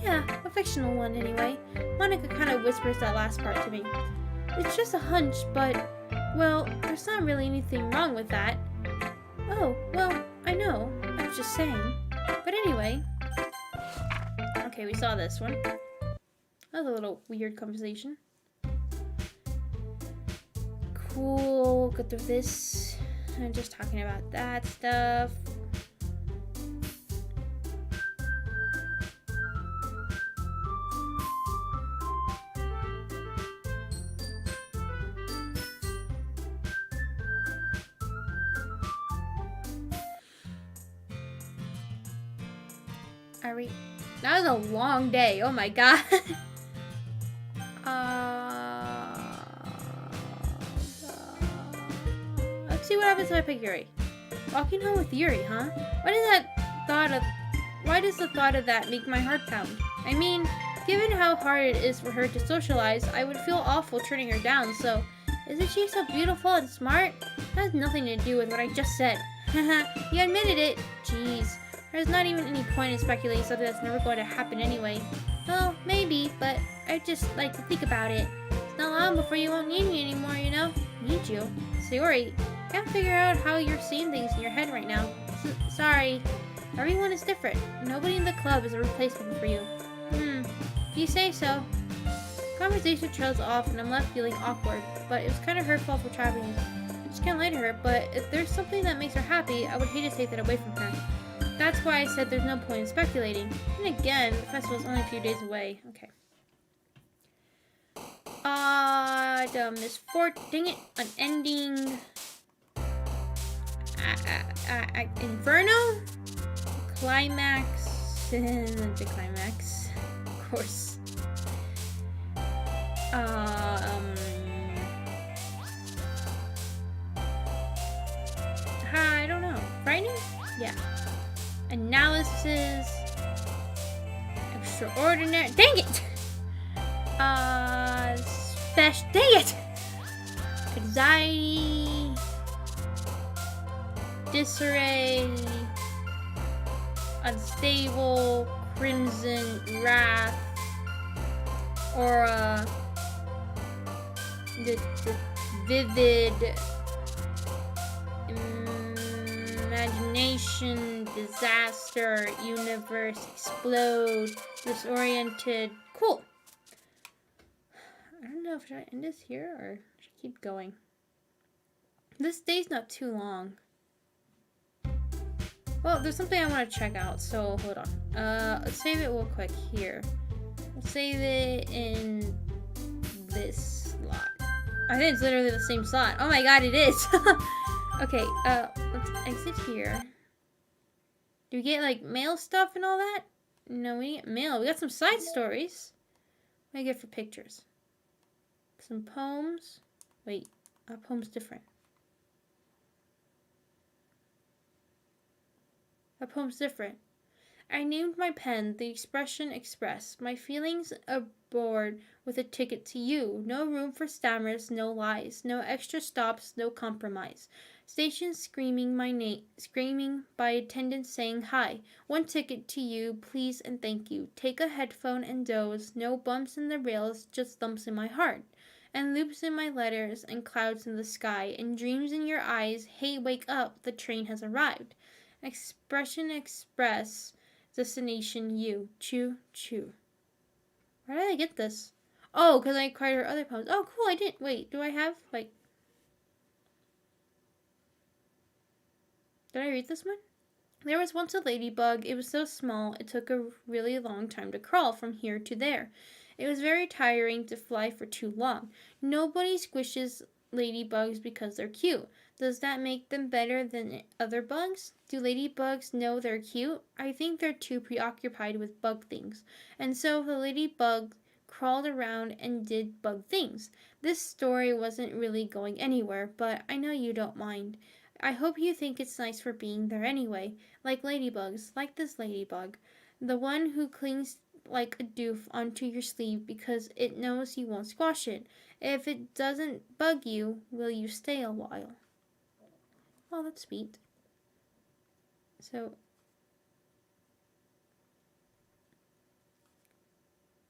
Yeah, a fictional one anyway. Monica kind of whispers that last part to me. It's just a hunch, but, well, there's not really anything wrong with that. Oh, well, I know. I was just saying. But anyway. Okay, we saw this one. That was a little weird conversation. Cool. Go through this. I'm just talking about that stuff. That was a long day. Oh my god. Let's see what happens if I pick Yuri. Walking home with Yuri, huh? Why does the thought of that make my heart pound? I mean, given how hard it is for her to socialize, I would feel awful turning her down, so isn't she so beautiful and smart? That has nothing to do with what I just said. Haha, you admitted it. Jeez. There's not even any point in speculating something that's never going to happen anyway. Well, maybe, but I just like to think about it. It's not long before you won't need me anymore, you know? Need you? Sorry. I can't figure out how you're seeing things in your head right now. Sorry. Everyone is different. Nobody in the club is a replacement for you. If you say so. Conversation trails off and I'm left feeling awkward, but it was kind of her fault for traveling. I just can't lie to her, but if there's something that makes her happy, I would hate to take that away from her. That's why I said there's no point in speculating. And again, the festival's only a few days away. Okay. Miss Fort, dang it, unending. Inferno? Climax. The climax. Of course. I don't know. Frightening? Yeah. Analysis. Extraordinary. Dang it! Dang it! Anxiety. Disarray. Unstable. Crimson. Wrath. Aura. The vivid. Imagination, disaster, universe, explode, disoriented. Cool. I don't know if should I end this here or should I keep going. This day's not too long. Well, there's something I want to check out, so hold on. Let's save it real quick here. We'll save it in this slot. I think it's literally the same slot. Oh my god, it is! Okay, let's exit here. Do we get, like, mail stuff and all that? No, we get mail. We got some side stories. What do I get for pictures? Some poems. Wait, our poem's different. Our poem's different. I named my pen The Expression Express. My feelings aboard with a ticket to you. No room for stammers, no lies. No extra stops, no compromise. Station screaming my name, screaming by attendants saying hi. 1 ticket to you, please and thank you. Take a headphone and doze. No bumps in the rails, just thumps in my heart. And loops in my letters and clouds in the sky and dreams in your eyes. Hey, wake up, the train has arrived. Expression express, destination you. Choo choo. Where did I get this? Oh, because I cried her other poems. Oh, cool, I didn't. Wait, do I have, like... Did I read this one? There was once a ladybug. It was so small, it took a really long time to crawl from here to there. It was very tiring to fly for too long. Nobody squishes ladybugs because they're cute. Does that make them better than other bugs? Do ladybugs know they're cute? I think they're too preoccupied with bug things. And so the ladybug crawled around and did bug things. This story wasn't really going anywhere, but I know you don't mind. I hope you think it's nice for being there anyway. Like ladybugs, like this ladybug. The one who clings like a doof onto your sleeve because it knows you won't squash it. If it doesn't bug you, will you stay a while? Oh, that's sweet. So,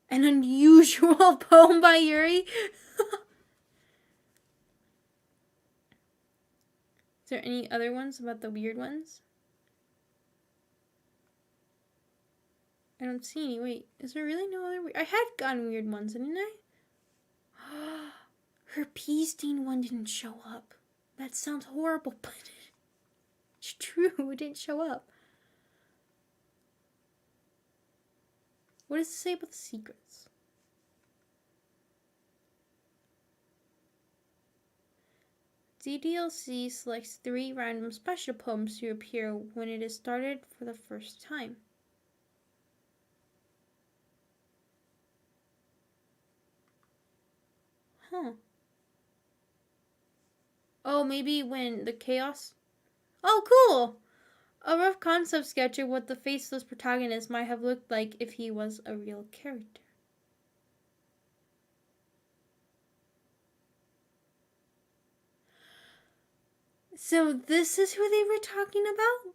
an unusual poem by Yuri. Is there any other ones about the weird ones? I don't see any. Wait, is there really no other I had gotten weird ones, didn't I? Her pea stain one didn't show up. That sounds horrible, but it's true. It didn't show up. What does it say about the secrets? DDLC selects 3 random special poems to appear when it is started for the first time. Huh. Oh, maybe when the chaos... Oh, cool! A rough concept sketch of what the faceless protagonist might have looked like if he was a real character. So this is who they were talking about?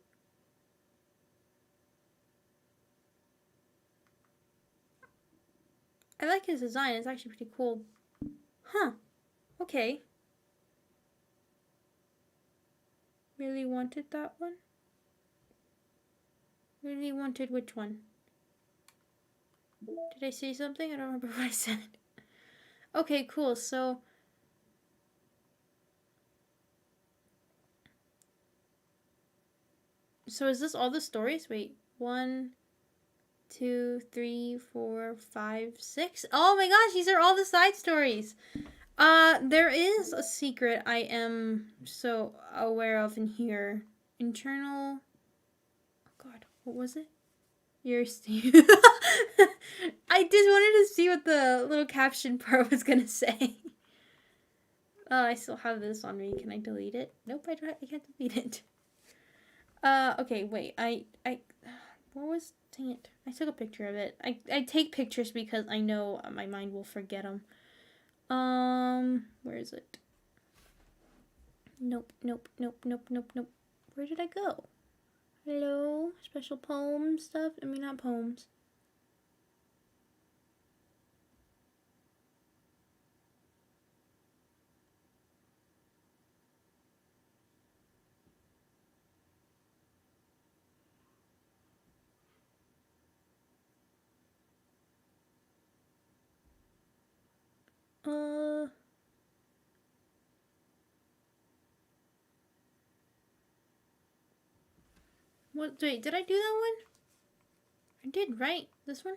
I like his design. It's actually pretty cool. Huh. Okay. Really wanted that one? Really wanted which one? Did I say something? I don't remember what I said. Okay, cool. So... So is this all the stories? Wait. 1, 2, 3, 4, 5, 6. Oh my gosh, these are all the side stories. There is a secret I am so aware of in here. Internal... Oh god, what was it? Your Steve. I just wanted to see what the little caption part was gonna say. Oh, I still have this on me. Can I delete it? Nope, I can't delete it. Okay, wait. What was... Dang it. I took a picture of it. I take pictures because I know my mind will forget them. Where is it? Nope. Where did I go? Hello? Special poem stuff? I mean, not poems. What? Wait, did I do that one? I did, right? This one?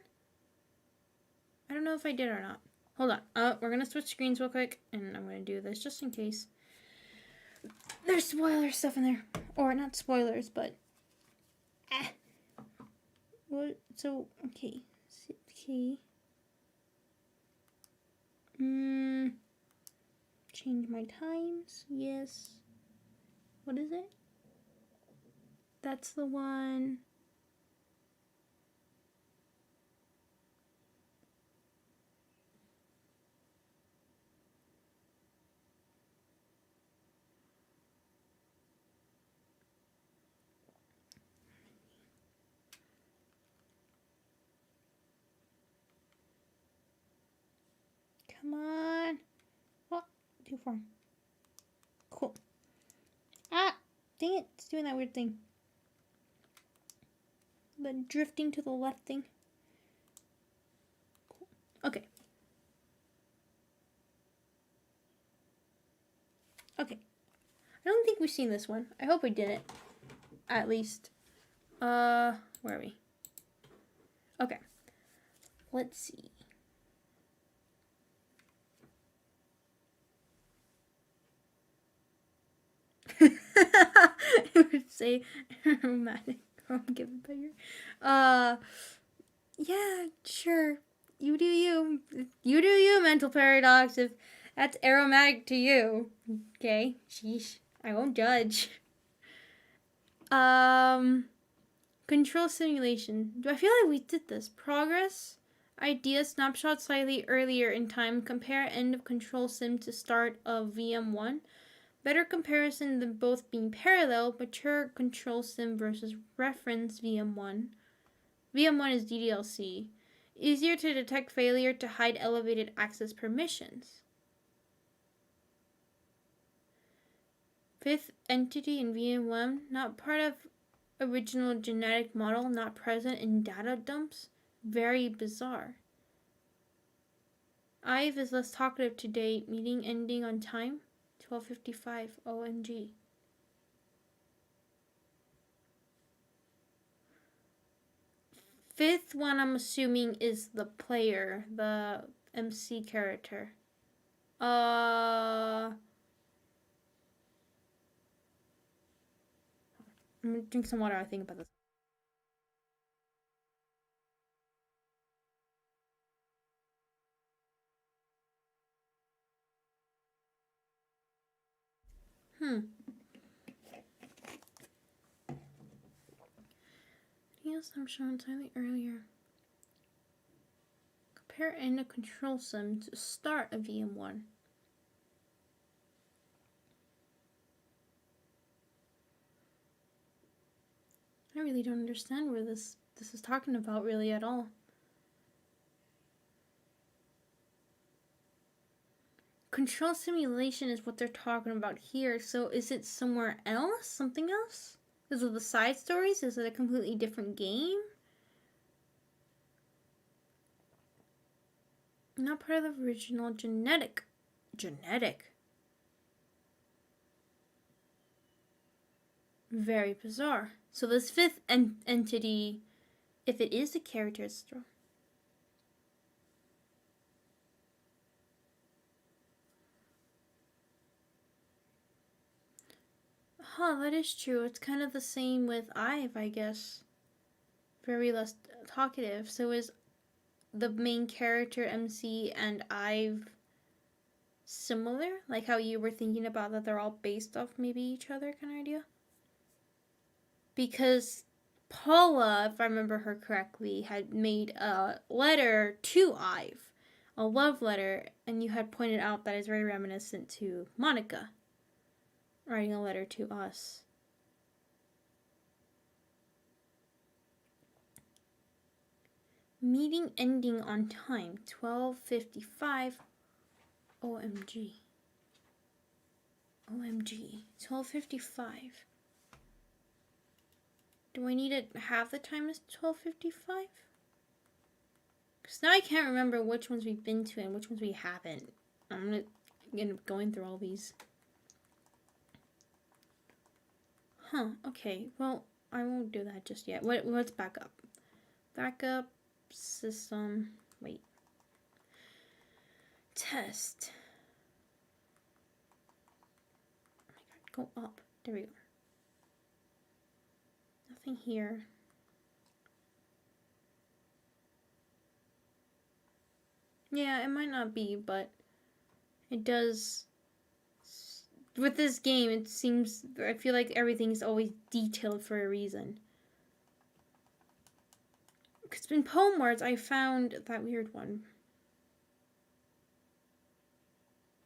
I don't know if I did or not. Hold on. We're gonna switch screens real quick, and I'm gonna do this just in case. There's spoiler stuff in there. Or not spoilers, but... What? So, okay. Okay. Change my times. Yes. What is it? That's the one. Come on. Oh, too far. Cool. Ah, dang it. It's doing that weird thing. The drifting to the left thing. Cool. Okay. Okay. I don't think we've seen this one. I hope we didn't. At least. Where are we? Okay. Let's see. It would say aromatic given by your yeah, sure. You do you. You do you, mental paradox, if that's aromatic to you. Okay. Sheesh. I won't judge. Control simulation. Do I feel like we did this? Progress. Idea snapshot slightly earlier in time. Compare end of control sim to start of VM1. Better comparison than both being parallel. Mature control sim versus reference VM1. VM1 is DDLC. Easier to detect failure to hide elevated access permissions. Fifth entity in VM1, not part of original genetic model, not present in data dumps. Very bizarre. Ive is less talkative today. Meeting ending on time. 12:55. OMG. Fifth one, I'm assuming, is the player, the MC character. I'm gonna drink some water. I think about this. Yes, I'm shown slightly earlier. Compare end of control sim to start a VM1. I really don't understand where this is talking about really at all. Control simulation is what they're talking about here. So is it somewhere else? Something else? Is it the side stories? Is it a completely different game? Not part of the original genetic. Very bizarre. So this fifth entity, if it is a character, it's true. Huh, that is true. It's kind of the same with Ive, I guess. Very less talkative. So is the main character MC and Ive similar? Like how you were thinking about that they're all based off maybe each other kind of idea? Because Paula, if I remember her correctly, had made a letter to Ive, a love letter, and you had pointed out that it's very reminiscent to Monica writing a letter to us. Meeting ending on time, 12:55. OMG. 12:55. Do I need to have the time as 12:55? Because now I can't remember which ones we've been to and which ones we haven't. I'm going to end up going through all these. Huh, okay. Well, I won't do that just yet. Let's back up. Backup, system, wait. Test. Oh my god, go up. There we go. Nothing here. Yeah, it might not be, but it does. With this game, it seems, I feel like everything's always detailed for a reason. Because in poem words, I found that weird one.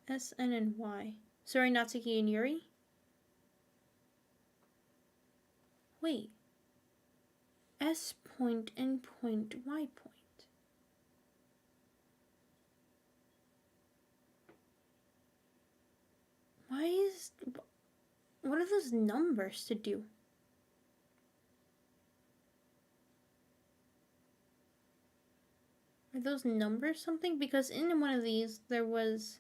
S, N, and Y. Sorry, Natsuki and Yuri? Wait. S point, N point, Y point. What are those numbers to do? Are those numbers something? Because in one of these there was,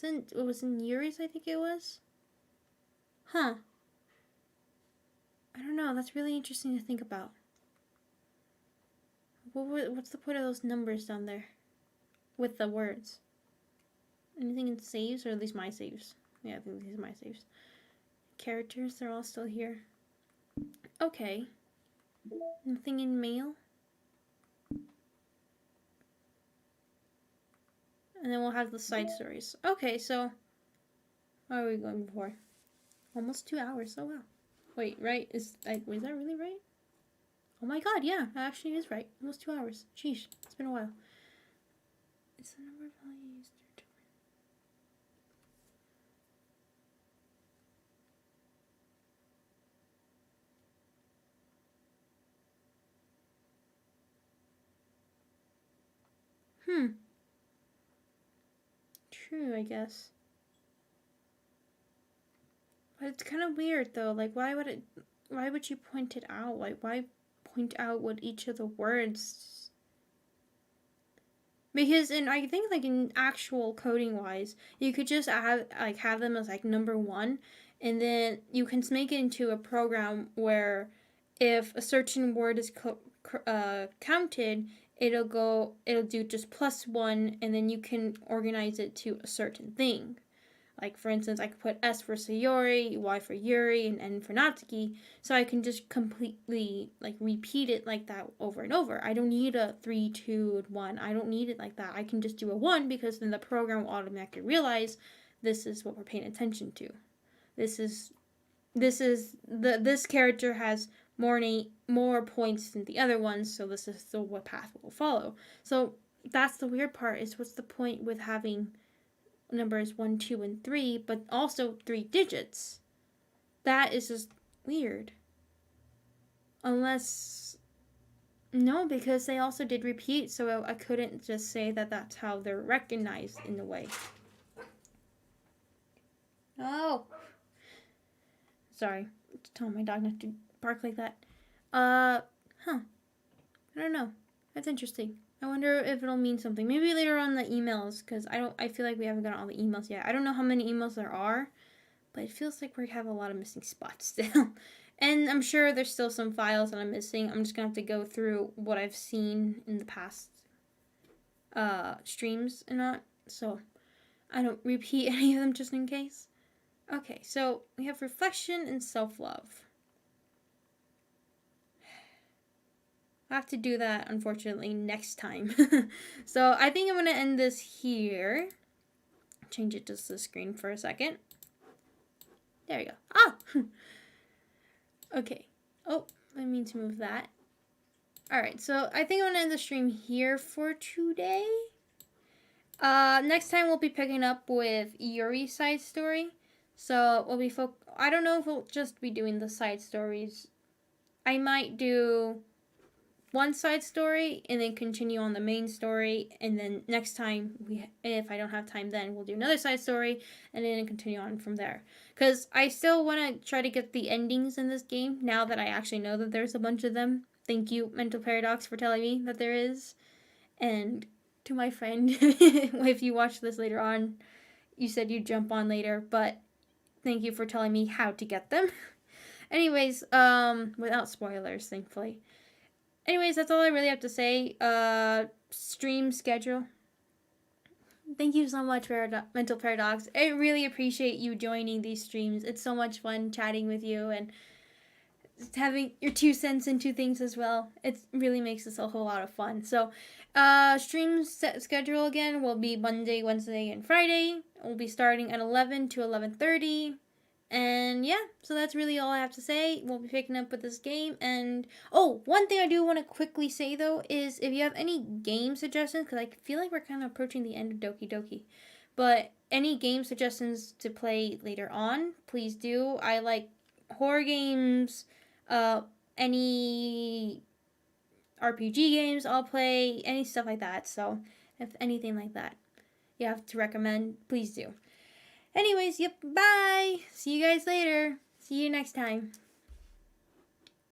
it was in Yuri's, I think it was. Huh. I don't know. That's really interesting to think about. What's the point of those numbers down there with the words? Anything in saves, or at least my saves? Yeah, I think these are my saves. Characters, they're all still here. Okay. Nothing in mail. And then we'll have the side stories. Okay, so how are we going before? Almost 2 hours. Oh wow. Wait, right? Was that really right? Oh my god, yeah, that actually is right. Almost 2 hours. Sheesh, it's been a while. It's the number of values. True, I guess. But it's kind of weird though. Like, why would you point it out? Like, why point out what each of the words? Because I think like in actual coding wise, you could just have them as like number 1, and then you can make it into a program where if a certain word is counted, it'll do just +1, and then you can organize it to a certain thing. Like, for instance, I could put S for Sayori, Y for Yuri, and N for Natsuki, so I can just completely, like, repeat it like that over and over. I don't need a 3, 2, 1. I don't need it like that. I can just do a 1, because then the program will automatically realize this is what we're paying attention to. This character has more points than the other ones, so this is the what path we'll follow. So that's the weird part, is what's the point with having numbers 1, 2, and 3, but also 3 digits? That is just weird. Unless, no, because they also did repeat, so I couldn't just say that that's how they're recognized in a way. Oh, sorry, telling my dog not to bark like that. I don't know. That's interesting. I wonder if it'll mean something. Maybe later on the emails, because I feel like we haven't gotten all the emails yet. I don't know how many emails there are, but it feels like we have a lot of missing spots still. And I'm sure there's still some files that I'm missing. I'm just going to have to go through what I've seen in the past streams and not, so I don't repeat any of them just in case. Okay, so we have reflection and self-love. I have to do that, unfortunately, next time. So I think I'm going to end this here. Change it to the screen for a second. There you go. Ah! Okay. Oh, I mean to move that. Alright, so I think I'm going to end the stream here for today. Next time we'll be picking up with Yuri's side story. So we'll be I don't know if we'll just be doing the side stories. I might do one side story and then continue on the main story, and then next time if I don't have time, then we'll do another side story and then continue on from there, because I still want to try to get the endings in this game now that I actually know that there's a bunch of them. Thank you, Mental Paradox, for telling me that there is, and to my friend, if you watch this later on, you said you'd jump on later, but thank you for telling me how to get them. Anyways, without spoilers, thankfully. Anyways, that's all I really have to say. Stream schedule. Thank you so much, Mental Paradox. I really appreciate you joining these streams. It's so much fun chatting with you and having your 2 cents into things as well. It really makes this a whole lot of fun. So, stream schedule again will be Monday, Wednesday, and Friday. We'll be starting at 11 to 11:30. And yeah, so that's really all I have to say. We'll be picking up with this game. And oh, one thing I do want to quickly say though is if you have any game suggestions, because I feel like we're kind of approaching the end of Doki Doki, but any game suggestions to play later on, please do. I like horror games, any RPG games I'll play, any stuff like that. So if anything like that you have to recommend, please do. Anyways, yep, bye. See you guys later. See you next time.